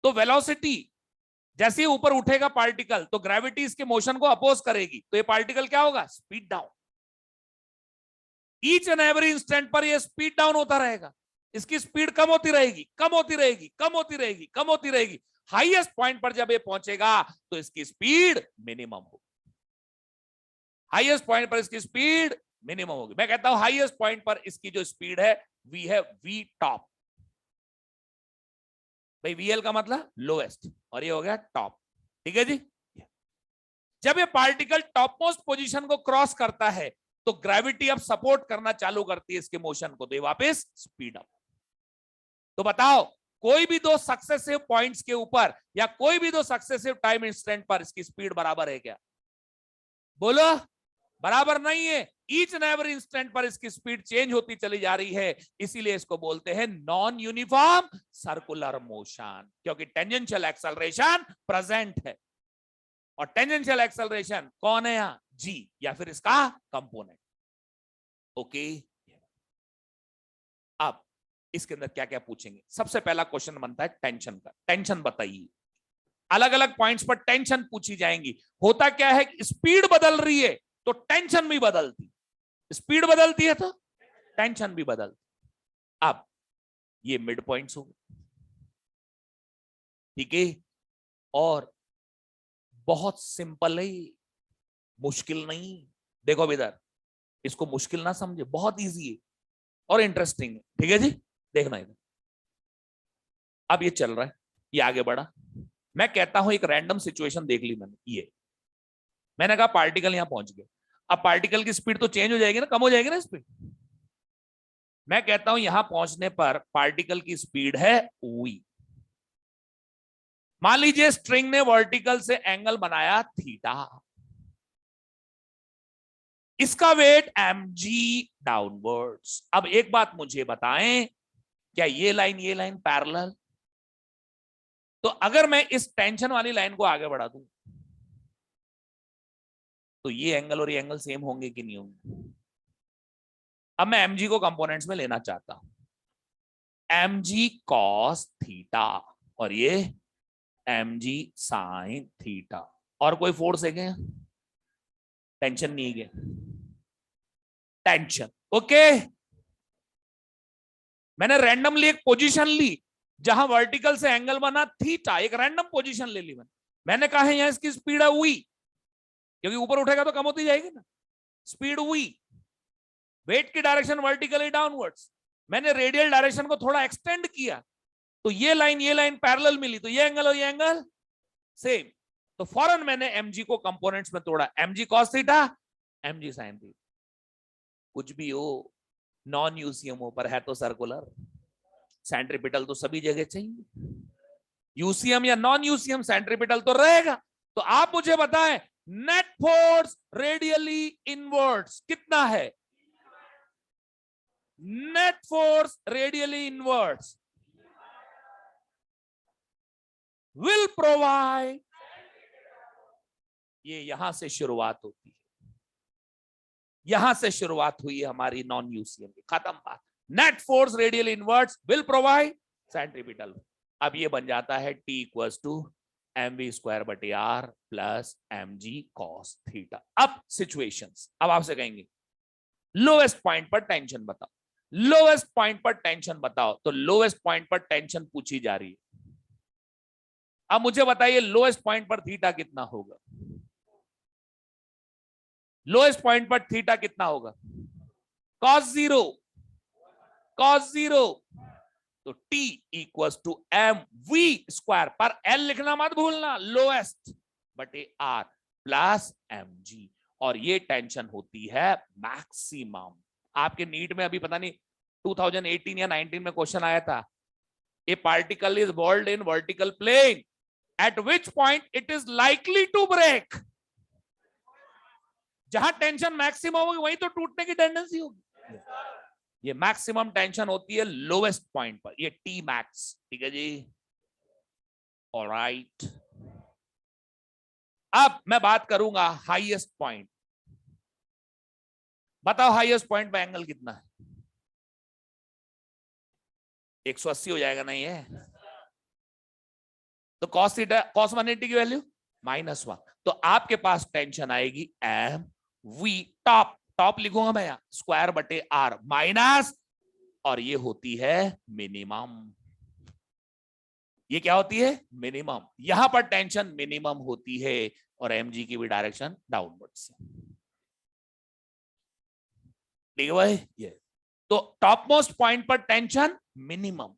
तो वेलोसिटी जैसे ही ऊपर उठेगा पार्टिकल, तो ग्रेविटी इसके मोशन को अपोज करेगी, तो ये पार्टिकल क्या होगा? Speed down. Each and every instant पर ये स्पीड डाउन होता रहेगा, इसकी स्पीड कम होती रहेगी, कम होती रहेगी, कम होती रहेगी, कम होती रहेगी। हाईएस्ट पॉइंट पर जब ये पहुंचेगा तो इसकी स्पीड मिनिमम होगी, हाईएस्ट पॉइंट पर इसकी स्पीड मिनिमम होगी। मैं कहता हूं हाईएस्ट पॉइंट पर इसकी जो स्पीड है वी है वी टॉप, भाई VL का मतलब लोएस्ट, और ये हो गया टॉप, ठीक है जी। जब ये पार्टिकल टॉप मोस्ट पोजीशन को क्रॉस करता है तो ग्रेविटी अब सपोर्ट करना चालू करती है इसके मोशन को, तो ये वापस स्पीड अप। तो बताओ, कोई भी दो सक्सेसिव पॉइंट्स के ऊपर या कोई भी दो सक्सेसिव टाइम इंस्टेंट पर इसकी स्पीड बराबर है क्या? बोलो, बराबर नहीं है। ईच एंड एवरी इंस्टेंट पर इसकी स्पीड चेंज होती चली जा रही है, इसीलिए इसको बोलते हैं नॉन यूनिफॉर्म सर्कुलर मोशन, क्योंकि टेंजेंशियल एक्सेलरेशन प्रेजेंट है। और टेंजेंशियल एक्सेलरेशन कौन है यहां? G, या फिर इसका कंपोनेंट, ओके। अब इसके अंदर क्या क्या पूछेंगे? सबसे पहला क्वेश्चन बनता है टेंशन का। टेंशन बताइए, अलग अलग पॉइंट्स पर टेंशन पूछी जाएंगी। होता क्या है, स्पीड बदल रही है तो टेंशन भी बदलती, स्पीड बदलती है तो टेंशन भी बदलती। अब ये मिड पॉइंट्स हो गए, ठीक है। और बहुत सिंपल है, मुश्किल नहीं। देखो अब इधर, इसको मुश्किल ना समझे, बहुत इजी है और इंटरेस्टिंग है, ठीक है जी। देखना इधर, अब ये चल रहा है, ये आगे बढ़ा, मैं कहता हूं एक रैंडम सिचुएशन देख ली मैंने, ये मैंने कहा पार्टिकल यहां पहुंच गया। अब पार्टिकल की स्पीड तो चेंज हो जाएगी ना, कम हो जाएगी ना स्पीड। मैं कहता हूं यहां पहुंचने पर पार्टिकल की स्पीड है V। मान लीजिए स्ट्रिंग ने वर्टिकल से एंगल बनाया थीटा, इसका वेट mg डाउनवर्ड्स। अब एक बात मुझे बताएं, क्या ये लाइन पैरेलल? तो अगर मैं इस टेंशन वाली लाइन को आगे बढ़ा दूं तो ये एंगल और ये एंगल सेम होंगे कि नहीं होंगे? अब मैं mg को कंपोनेंट्स में लेना चाहता हूं, mg cos थीटा और ये mg sin थीटा। और कोई फोर्स है क्या? टेंशन नहीं है, टेंशन। ओके, मैंने रैंडमली एक पोजीशन ली जहां वर्टिकल से एंगल बना थीटा, एक रैंडम पोजीशन ले ली मैंने कहा है यहां इसकी स्पीड है हुई, क्योंकि ऊपर उठेगा तो कम होती जाएगी ना, स्पीड हुई, वेट की डायरेक्शन वर्टिकली डाउनवर्ड्स, मैंने रेडियल डायरेक्शन को थोड़ा एक्सटेंड किया तो ये लाइन पैरेलल मिली, तो ये एंगल और ये एंगल सेम, तो फौरन मैंने mg को कंपोनेंट्स में तोड़ा, mg cos theta, mg sin theta. कुछ भी हो, नॉन यूसीएम ऊपर है तो सर्कुलर, सेंट्रीपिटल तो सभी जगह चाहिए, यूसीएम या नॉन यूसीएम सेंट्रीपिटल तो रहेगा। तो आप मुझे बताएं नेट फोर्स रेडियली इनवर्ड्स कितना है, net force radially inwards will provide, ये यहां से शुरुआत होती है, यहां से शुरुआत हुई है हमारी नॉन यूसीएम की, खत्म बात। Net force radial inverts will provide centripetal. अब ये बन जाता है T equals to mv square बटे r plus mg cos theta. अब सिचुएशंस, अब आपसे कहेंगे लोएस्ट पॉइंट पर टेंशन बताओ, लोएस्ट पॉइंट पर टेंशन बताओ, तो लोएस्ट पॉइंट पर टेंशन पूछी जा रही है। अब मुझे बताइए लोएस्ट पॉइंट पर थीटा कितना होगा, लोएस्ट पॉइंट पर थीटा कितना होगा, cos जीरो, cos जीरो, तो T equals to mv square, पर L लिखना मत भूलना, लोएस्ट बटे R प्लस mg, और ये टेंशन होती है मैक्सिमम। आपके नीट में अभी पता नहीं 2018 या 19 में क्वेश्चन आया था, a particle is bold in vertical plane at which point it is likely to break, जहां टेंशन मैक्सिमम होगी वहीं तो टूटने की टेंडेंसी होगी। ये मैक्सिमम टेंशन होती है लोवेस्ट पॉइंट पर, ये टी मैक्स, ठीक है जी, ऑलराइट। अब मैं बात करूंगा हाईएस्ट पॉइंट, बताओ हाईएस्ट पॉइंट पे एंगल कितना है, 180 हो जाएगा नहीं है, तो cos थीटा, cos 180 की वैल्यू -1, तो आपके पास टेंशन आएगी एम वी, टॉप, टॉप लिखूंगा मैं यहां स्क्वायर बटे आर माइनस, और ये होती है मिनिमम, ये क्या होती है मिनिमम, यहां पर टेंशन मिनिमम होती है और mg की भी डायरेक्शन डाउनवर्ड से, ठीक है भाई। ये तो टॉप मोस्ट पॉइंट पर टेंशन मिनिमम,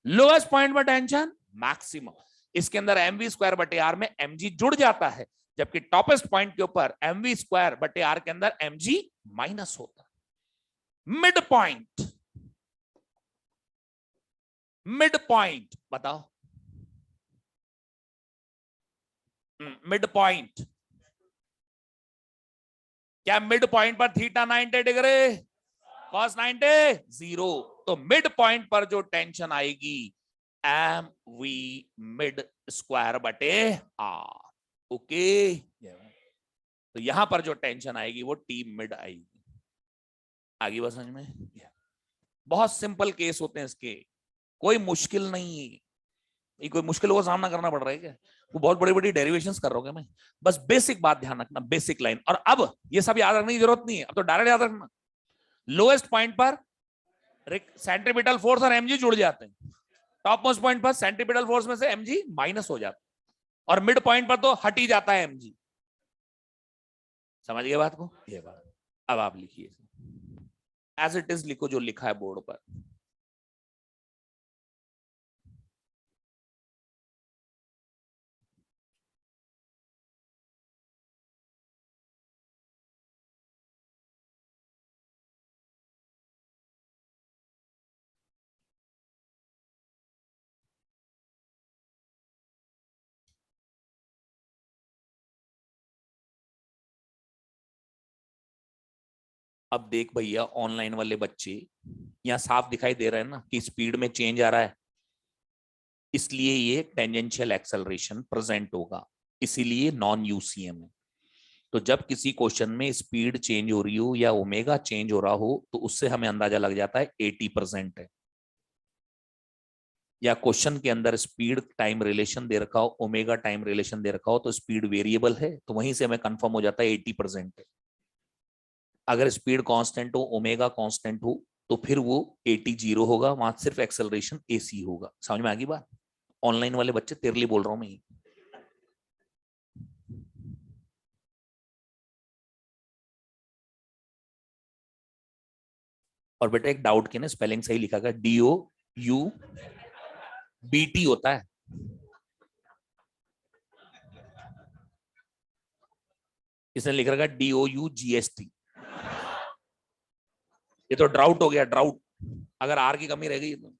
लोएस्ट पॉइंट पर टेंशन मैक्सिमम, इसके अंदर mv स्क्वायर बटे आर में mg जुड़ जाता है, जबकि टॉपेस्ट पॉइंट के ऊपर mv स्क्वायर बटे आर के अंदर mg माइनस होता है। मिड पॉइंट, मिड पॉइंट बताओ, मिड पॉइंट, क्या मिड पॉइंट पर थीटा 90 डिग्री, cos 90 जीरो, तो मिड पॉइंट पर जो टेंशन आएगी एम वी मिड स्क्वायर बटे आर, ओके। तो यहां पर जो टेंशन आएगी वो टी मिड आएगी, आगे बात समझ में। बहुत सिंपल केस होते हैं इसके, कोई मुश्किल नहीं है, ये कोई मुश्किलों का सामना करना पड़ रहा है क्या, वो बहुत बड़ी बड़ी डेरिवेशंस कर रहा हूँ मैं, बस बेसिक बात ध्यान रखना, बेसिक लाइन। और अब ये सब याद रखने की जरूरत नहीं है, अब तो डायरेक्ट याद रखना, लोएस्ट पॉइंट पर सेंट्रीपिटल फोर्स और mg जुड़ जाते हैं, टॉप मोस्ट पॉइंट पर सेंट्रीपिटल फोर्स में से mg माइनस हो जाता है, और मिड पॉइंट पर तो हट ही जाता है mg, समझ गए बात को। ये बात अब आप लिखिए, एज इट इज लिखो जो लिखा है बोर्ड पर। अब देख भैया ऑनलाइन वाले बच्चे, यहाँ साफ दिखाई दे रहा है ना कि स्पीड में चेंज आ रहा है, इसलिए ये टेंजेंशियल एक्सेलरेशन प्रेजेंट होगा, इसीलिए नॉन यूसीएम है। तो जब किसी क्वेश्चन में स्पीड चेंज हो रही हो या ओमेगा चेंज हो रहा हो तो उससे हमें अंदाजा लग जाता है 80% है, या क्वेश्चन के अंदर स्पीड टाइम रिलेशन दे रखा हो, ओमेगा टाइम रिलेशन दे रखा हो, तो स्पीड वेरिएबल है, तो वहीं से हमें कंफर्म हो जाता है 80% है। अगर स्पीड कांस्टेंट हो, ओमेगा कांस्टेंट हो, तो फिर वो एटी जीरो होगा, वहां सिर्फ एक्सेलरेशन एसी होगा। समझ में आ गई बात? ऑनलाइन वाले बच्चे तेरे लिए बोल रहा हूं मैं। और बेटा एक डाउट की ना, स्पेलिंग सही लिखा गया, डीओ यू बीटी होता है। इसने लिख रखा DOUGST। ये तो ड्राउट हो गया, ड्राउट। अगर आर की कमी रह गई तो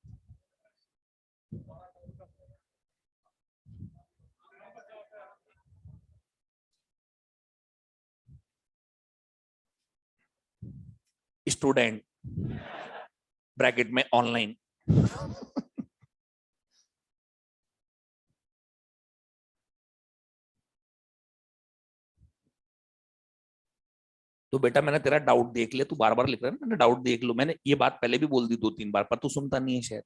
स्टूडेंट ब्रैकेट में ऑनलाइन। तो बेटा मैंने तेरा डाउट देख लिया, तू बार बार लिख रहा है ना, मैंने डाउट देख लो, मैंने ये बात पहले भी बोल दी 2-3 बार, पर तू सुनता नहीं है शायद।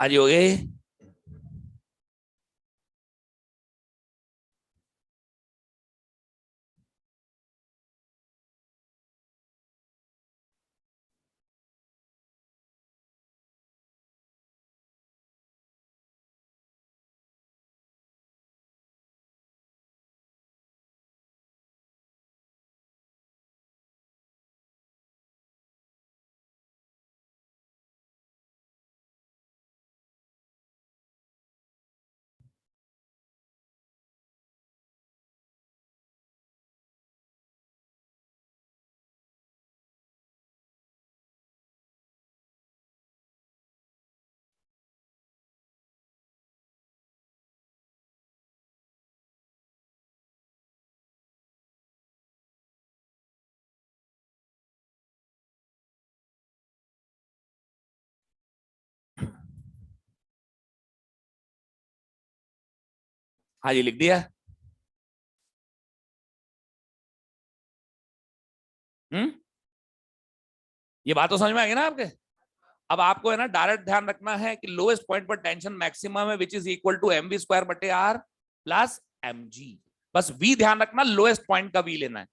आज हो गए। हाँ जी, लिख दिया। हम्म, ये बात तो समझ में आ गई ना आपके? अब आपको है ना डायरेक्ट ध्यान रखना है कि लोएस्ट पॉइंट पर टेंशन मैक्सिमम है, which is equal to M we square बटे आर प्लस एम जी। बस वी ध्यान रखना, लोएस्ट पॉइंट का वी लेना है,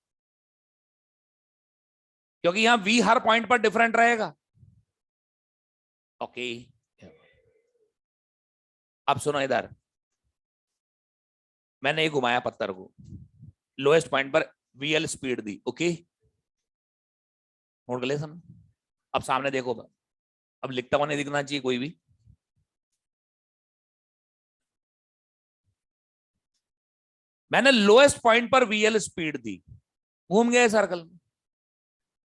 क्योंकि यहां वी हर पॉइंट पर डिफरेंट रहेगा। ओके, अब सुनो इधर, मैंने ये घुमाया पत्थर को, लोएस्ट पॉइंट पर वीएल स्पीड दी, ओके, नोट कर लिया समझ? अब सामने देखो, अब लिखता हुआ नहीं दिखना चाहिए कोई भी। मैंने लोएस्ट पॉइंट पर वीएल स्पीड दी, घूम गया सर्कल।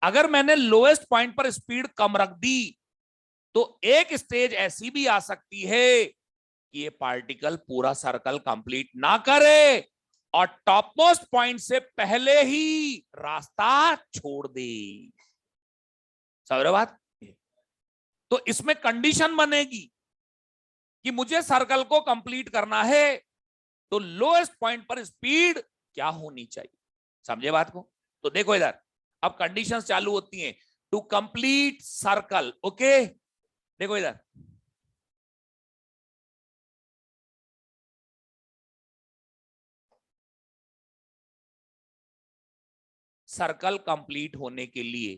अगर मैंने लोएस्ट पॉइंट पर स्पीड कम रख दी, तो एक स्टेज ऐसी भी आ सकती है कि ये पार्टिकल पूरा सर्कल कंप्लीट ना करे और टॉप मोस्ट पॉइंट से पहले ही रास्ता छोड़ दे। समझ रहे हो बात? तो इसमें कंडीशन बनेगी कि मुझे सर्कल को कंप्लीट करना है, तो लोएस्ट पॉइंट पर स्पीड क्या होनी चाहिए। समझे बात को? तो देखो इधर, अब कंडीशंस चालू होती हैं टू कंप्लीट सर्कल, ओके। देखो इधर, सर्कल कंप्लीट होने के लिए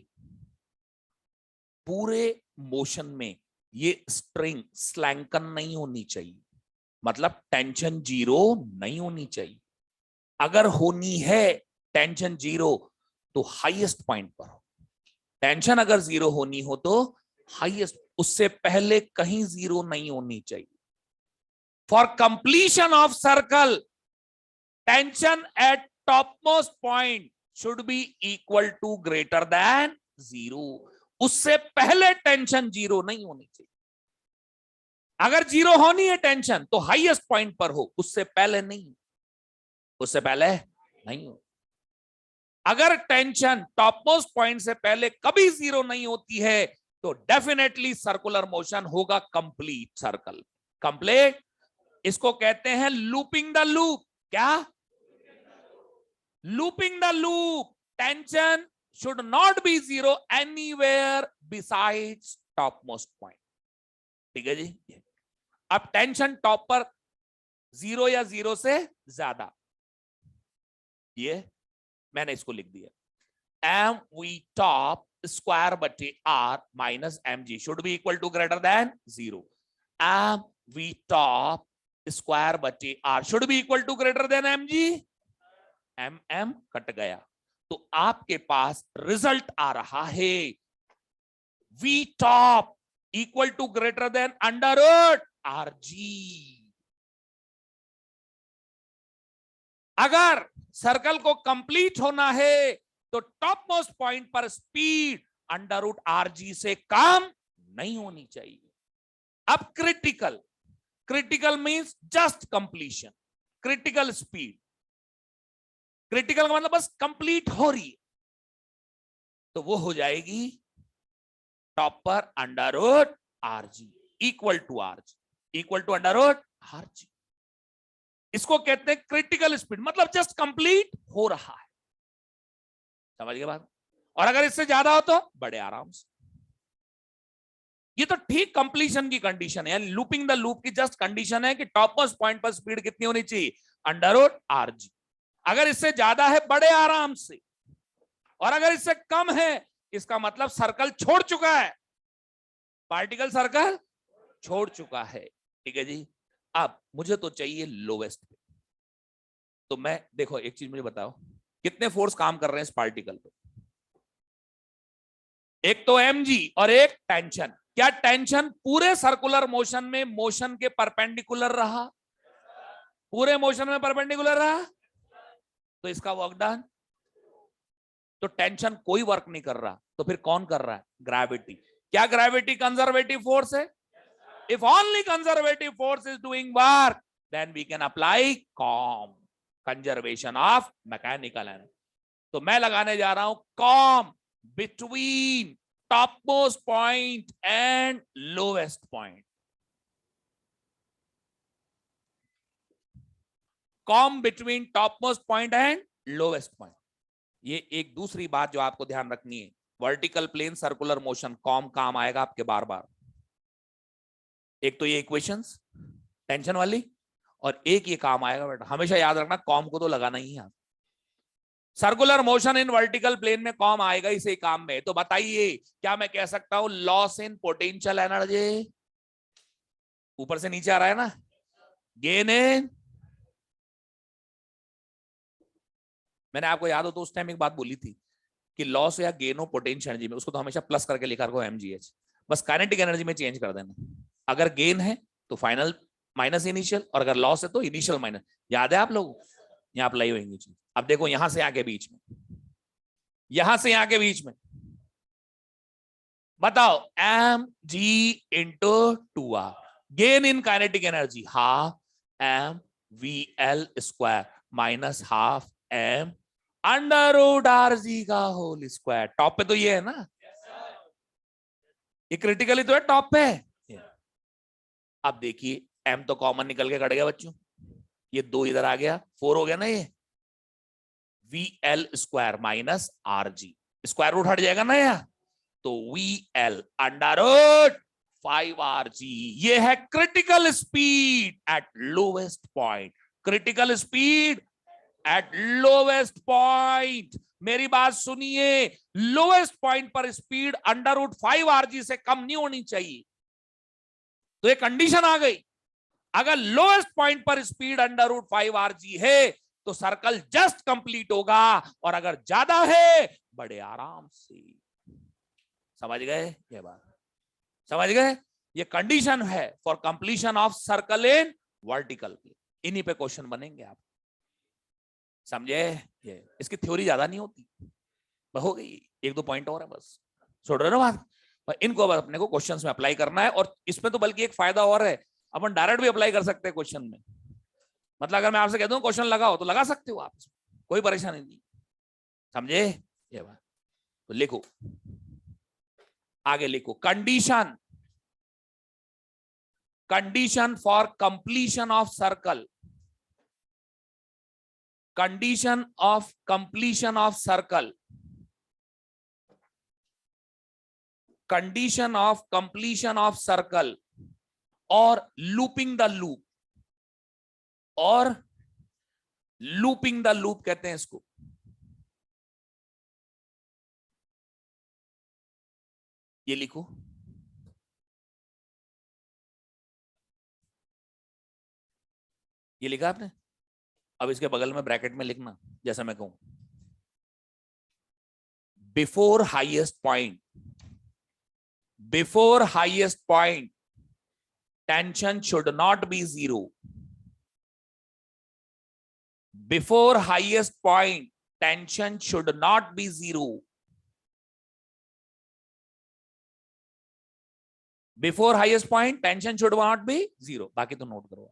पूरे मोशन में ये स्ट्रिंग स्लैंकन नहीं होनी चाहिए, मतलब टेंशन जीरो नहीं होनी चाहिए। अगर होनी है टेंशन जीरो, तो हाईएस्ट पॉइंट पर हो। टेंशन अगर जीरो होनी हो तो हाईएस्ट, उससे पहले कहीं जीरो नहीं होनी चाहिए। For completion of circle, tension at top most point should be equal to greater than zero. उससे पहले टेंशन जीरो नहीं होनी चाहिए। अगर जीरो होनी है टेंशन, तो हाईएस्ट पॉइंट पर हो, उससे पहले नहीं, उससे पहले नहीं हो। अगर टेंशन टॉप मोस्ट पॉइंट से पहले कभी जीरो नहीं होती है, तो डेफिनेटली सर्कुलर मोशन होगा कंप्लीट सर्कल। कंप्लीट। इसको कहते हैं लूपिंग द लूप। क्या? Looping the loop. Tension should not be zero anywhere besides topmost point। ठीक है जी। अब टेंशन टॉप पर जीरो या जीरो से ज्यादा, ये मैंने इसको लिख दिया एम वी टॉप स्क्वायर बटे R minus M G should be equal to greater than zero. M V top square बटे R should be equal to greater than M G. M M cut गया तो आपके पास result आ रहा है V top equal to greater than under root are G. अगर circle को कंप्लीट होना है तो टॉप मोस्ट पॉइंट पर speed under root are G से कम नहीं होनी चाहिए। अब critical, critical means just completion, critical speed, critical का मतलब बस कंप्लीट हो रही है, तो वो हो जाएगी टॉप पर under root are G equal to R G, equal to under root are G. इसको कहते हैं क्रिटिकल स्पीड, मतलब जस्ट कंप्लीट हो रहा है। समझ गए बात? और अगर इससे ज्यादा हो तो बड़े आराम से। ये तो ठीक कंप्लीशन की कंडीशन है, लूपिंग द लूप की जस्ट कंडीशन है कि टॉप मोस्ट पॉइंट पर स्पीड कितनी होनी चाहिए, अंडर रूट आर जी। अगर इससे ज्यादा है बड़े आराम से, और अगर इससे कम है इसका मतलब सर्कल छोड़ चुका है, पार्टिकल सर्कल छोड़ चुका है। ठीक है जी। अब मुझे तो चाहिए लोवेस्ट पे, तो मैं देखो एक चीज मुझे बताओ, कितने फोर्स काम कर रहे हैं इस पार्टिकल पे? एक तो mg और एक टेंशन। क्या टेंशन पूरे सर्कुलर मोशन में मोशन के परपेंडिकुलर रहा? पूरे मोशन में परपेंडिकुलर रहा, तो इसका वर्क डन। तो टेंशन कोई वर्क नहीं कर रहा, तो फिर कौन कर रहा है? ग्रेविटी। क्या ग्रेविटी कंजर्वेटिव फोर्स है? If only conservative force is doing work, then we can apply COM, conservation of mechanical energy। तो मैं लगाने जा रहा हूं COM between topmost point and lowest point। COM between topmost point and lowest point। ये एक दूसरी बात जो आपको ध्यान रखनी है, vertical plane circular motion, COM काम आएगा आपके बार बार। एक तो ये इक्वेशंस टेंशन वाली, और एक ये काम आएगा बेटा, हमेशा याद रखना कॉम को तो लगाना ही है। Circular motion in vertical plane में कॉम आएगा इसे काम में। तो बताइए क्या मैं कह सकता हूं लॉस इन पोटेंशियल एनर्जी? ऊपर से नीचे आ रहा है ना, गेन इन। मैंने आपको याद हो तो उस टाइम एक बात बोली थी कि लॉस या गेन हो पोटेंशियल एनर्जी में, उसको तो हमेशा प्लस करके लिखा रखो mgh, बस काइनेटिक एनर्जी में चेंज कर देना। अगर गेन है तो फाइनल माइनस इनिशियल, और अगर लॉस है तो इनिशियल माइनस। याद है आप लोग? यहाँ अप्लाई होंगी चीज। अब देखो यहां से आके बीच में, यहां से यहाँ के बीच में बताओ M G into two R, gain in kinetic energy half M V L square minus half M under root are G का होल स्क्वायर। टॉप पे तो ये है ना, ये क्रिटिकली तो है टॉप पे। अब देखिए एम तो कॉमन निकल के कट गया बच्चों, ये दो इधर आ गया, 4 हो गया ना, ये V L square minus R G, square root हट जाएगा ना यार, तो V L under root 5 R जी। ये है critical speed at lowest point, critical speed at lowest point. मेरी बात सुनिए, लोवेस्ट पॉइंट पर speed under root 5 R G से कम नहीं होनी चाहिए। तो ये कंडीशन आ गई, अगर लोएस्ट पॉइंट पर speed under root 5 R G है तो सर्कल जस्ट कंप्लीट होगा, और अगर ज्यादा है बड़े आराम से। समझ गए ये बात? समझ गए? ये कंडीशन है for completion of circle in vertical plane. इन्हीं पे क्वेश्चन बनेंगे आप, समझे? ये इसकी थ्योरी ज्यादा नहीं होती, हो गई 1-2 पॉइंट और है बस, छोड़ रहे ना बात। इनको अब अपने को क्वेश्चंस में अप्लाई करना है, और इसमें तो बल्कि एक फायदा और है, अपन डायरेक्ट भी अप्लाई कर सकते हैं क्वेश्चन में। मतलब अगर मैं आपसे कहता हूं क्वेश्चन लगाओ तो लगा सकते हो आप, कोई परेशानी नहीं। समझे ये बात? तो लिखो, आगे लिखो condition condition for completion of circle, condition of completion of circle, condition of completion of circle or looping the loop, और लूपिंग द लूप कहते हैं इसको। ये लिखो, ये लिखा आपने। अब इसके बगल में ब्रैकेट में लिखना जैसा मैं कहूं, before highest point, before highest point tension should not be zero, before highest point tension should not be zero, before highest point tension should not be zero. बाकी तो नोट करो।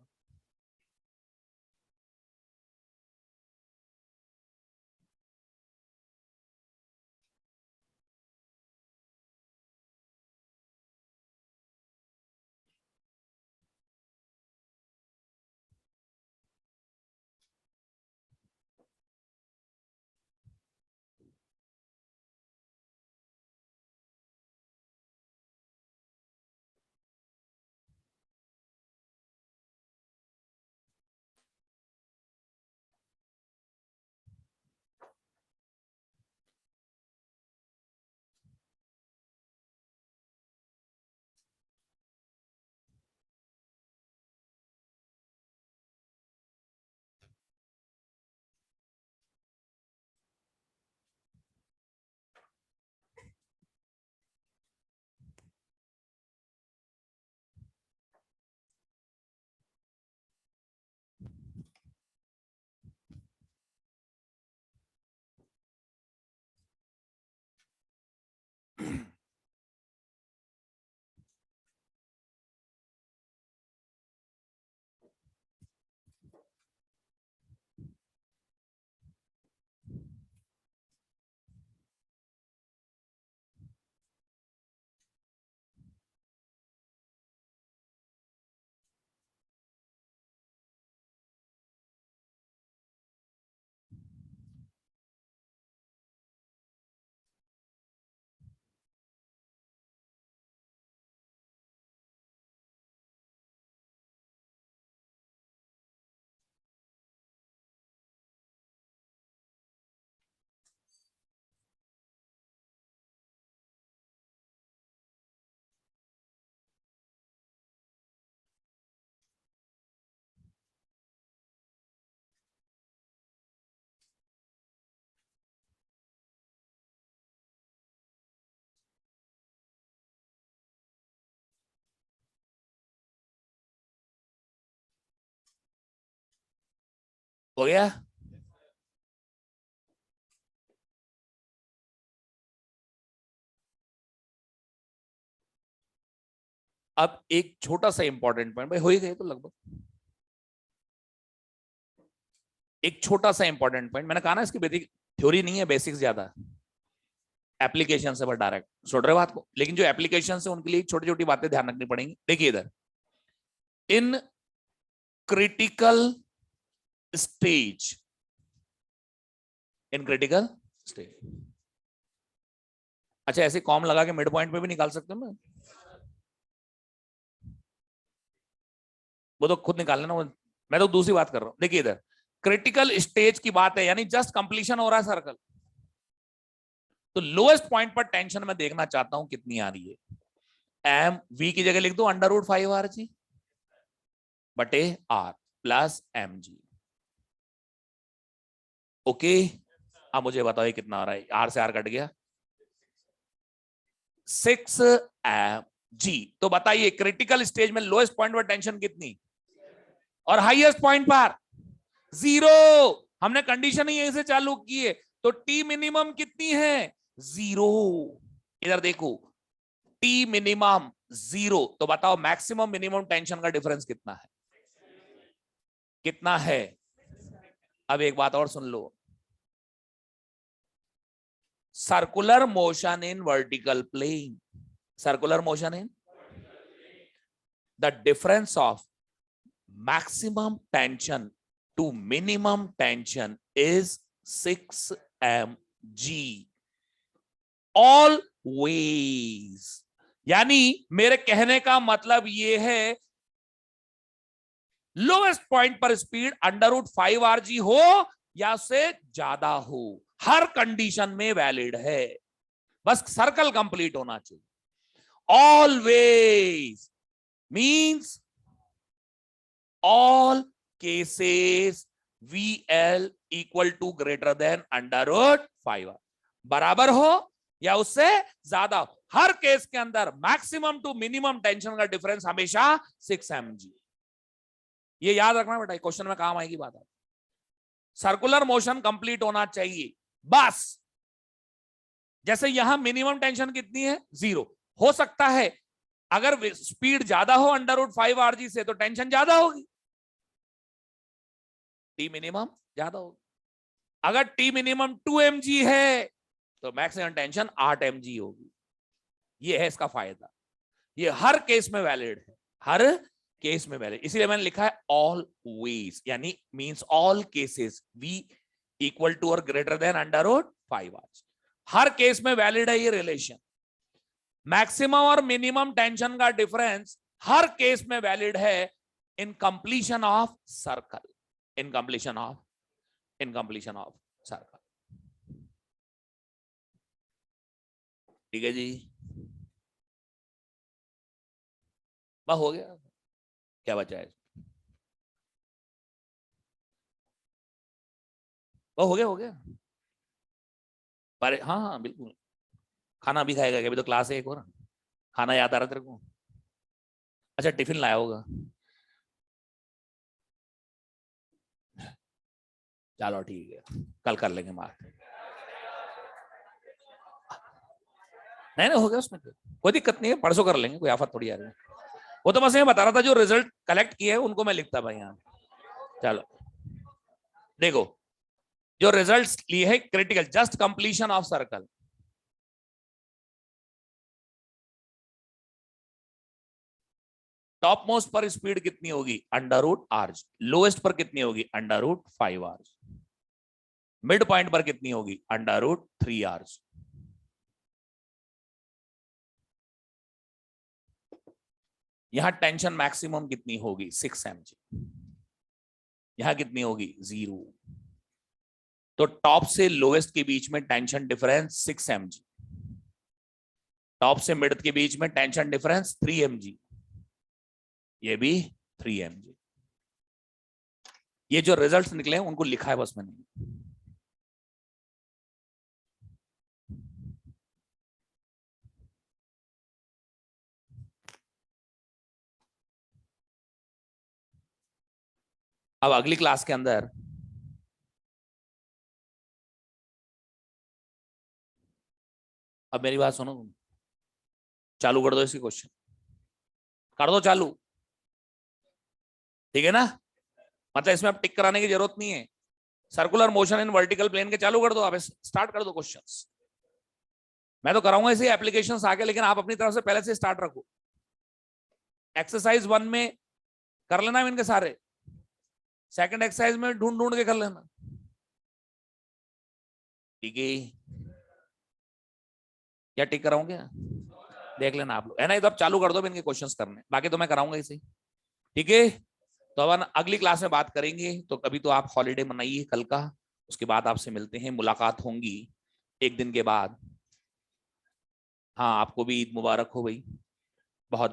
हो गया। अब एक छोटा सा इंपॉर्टेंट पॉइंट, भाई हो ही गए तो लगभग, एक छोटा सा इंपॉर्टेंट पॉइंट। मैंने कहा ना इसकी बेसिक थ्योरी नहीं है, बेसिक्स ज्यादा, एप्लीकेशन से बस डायरेक्ट छोड़ रहे बात को। लेकिन जो एप्लीकेशन से उनके लिए छोटी छोटी बातें ध्यान रखनी पड़ेंगी। देखिए इधर, in critical stage, in critical stage, अच्छा ऐसे कॉम लगा के मिड पॉइंट पे भी निकाल सकते हो ना, वो तो खुद निकाल लेना, मैं तो दूसरी बात कर रहा हूं। देखिए इधर क्रिटिकल स्टेज की बात है, यानी जस्ट कंप्लीशन हो रहा है सर्कल, तो लोएस्ट पॉइंट पर टेंशन मैं देखना चाहता हूं कितनी आ रही है। एम वी की जगह लिख दो √5 RG बटे R प्लस MG। ओके, अब मुझे बताओ ये कितना आ रहा है। R से R कट गया, 6 MG। तो बताइए क्रिटिकल स्टेज में लोएस्ट पॉइंट पर टेंशन कितनी और हाईएस्ट पॉइंट पर 0। हमने कंडीशन ही यहीं से चालू की है, तो T मिनिमम कितनी है 0। इधर देखो T मिनिमम 0, तो बताओ मैक्सिमम मिनिमम टेंशन का डिफरेंस कितना है, कितना है। अब एक बात और सुन लो, circular motion in vertical plane, circular motion in the difference of maximum tension to minimum tension is 6 mg always. यानी मेरे कहने का मतलब ये है, लोएस्ट पॉइंट पर स्पीड √5 rg हो या उससे ज्यादा हो, हर कंडीशन में वैलिड है, बस सर्कल कंप्लीट होना चाहिए। Always means all cases VL equal to greater than √5r, बराबर हो या उससे ज्यादा हो, हर केस के अंदर मैक्सिमम टू मिनिमम टेंशन का डिफरेंस हमेशा 6 mg। ये याद रखना बेटा, क्वेश्चन में काम आएगी बात। सर्कुलर मोशन कंप्लीट होना चाहिए बस। जैसे यहां मिनिमम टेंशन कितनी है, 0। हो सकता है अगर स्पीड ज्यादा हो √5rg से तो टेंशन ज्यादा होगी, टी मिनिमम ज्यादा होगी। अगर टी मिनिमम 2 mg है तो मैक्सिमम टेंशन 8 mg होगी। ये है इसका फायदा, ये हर केस में वैलिड है, हर केस में वैलिड। इसीलिए मैंने लिखा है ऑलवेज, यानी means all cases V equal to और ग्रेटर देन √5r। हर केस में वैलिड है ये रिलेशन। मैक्सिमम और मिनिमम टेंशन का डिफरेंस हर केस में वैलिड है in completion of circle, in completion of circle. ठीक है जी, बस हो गया, क्या बचा है? बस हो गया। पर हाँ हाँ बिल्कुल, खाना भी खाएगा, अभी तो क्लास है एक और, खाना याद आ रहा तेरे को? अच्छा टिफिन लाया होगा, चलो ठीक है, कल कर लेंगे मार। नहीं हो गया उसमें कोई दिक्कत नहीं है, परसों कर लेंगे, कोई आफत थोड़ी आ रही है। वो तो बस मैं बता रहा था, जो रिजल्ट कलेक्ट किए उनको मैं लिखता भाई यहाँ। चलो देखो, जो रिजल्ट्स लिए है critical, just completion of circle. Top most पर स्पीड कितनी होगी, √r। लोएस्ट पर कितनी होगी, √5r। मिड पॉइंट पर कितनी होगी, √3r। यहां टेंशन मैक्सिमम कितनी होगी, 6 mg। यहां कितनी होगी, 0। तो टॉप से लोएस्ट के बीच में टेंशन डिफरेंस 6 mg, टॉप से मिड के बीच में टेंशन डिफरेंस 3 mg, ये भी 3 mg। ये जो रिजल्ट्स निकले हैं उनको लिखा है बस मैंने। अब अगली क्लास के अंदर अब मेरी बात सुनो, चालू कर दो इसके क्वेश्चन, कर दो चालू, ठीक है ना? मतलब इसमें अब टिक कराने की जरूरत नहीं है। Circular motion in vertical plane के चालू कर दो, आप स्टार्ट कर दो क्वेश्चंस। मैं तो कराऊंगा इसे एप्लीकेशंस आगे, लेकिन आप अपनी तरफ से पहले से स्टार्ट रखो। एक्सरसाइज 1 में कर लेना इनके सारे, सेकंड एक्सरसाइज में ढूंढ ढूंढ के कर लेना, ठीक है? क्या टिक कराऊं क्या, देख लेना आप लोग, है ना? तो अब चालू कर दो इनके क्वेश्चंस करने, बाकी तो मैं कराऊंगा इसे, ठीक है? तो अब अगली क्लास में बात करेंगे। तो कभी तो आप हॉलीडे मनाइए कल का, उसके बाद आपसे मिलते हैं, मुलाकात होंगी एक दिन के बाद। हाँ आपको भी ईद मुबारक हो भाई, बहुत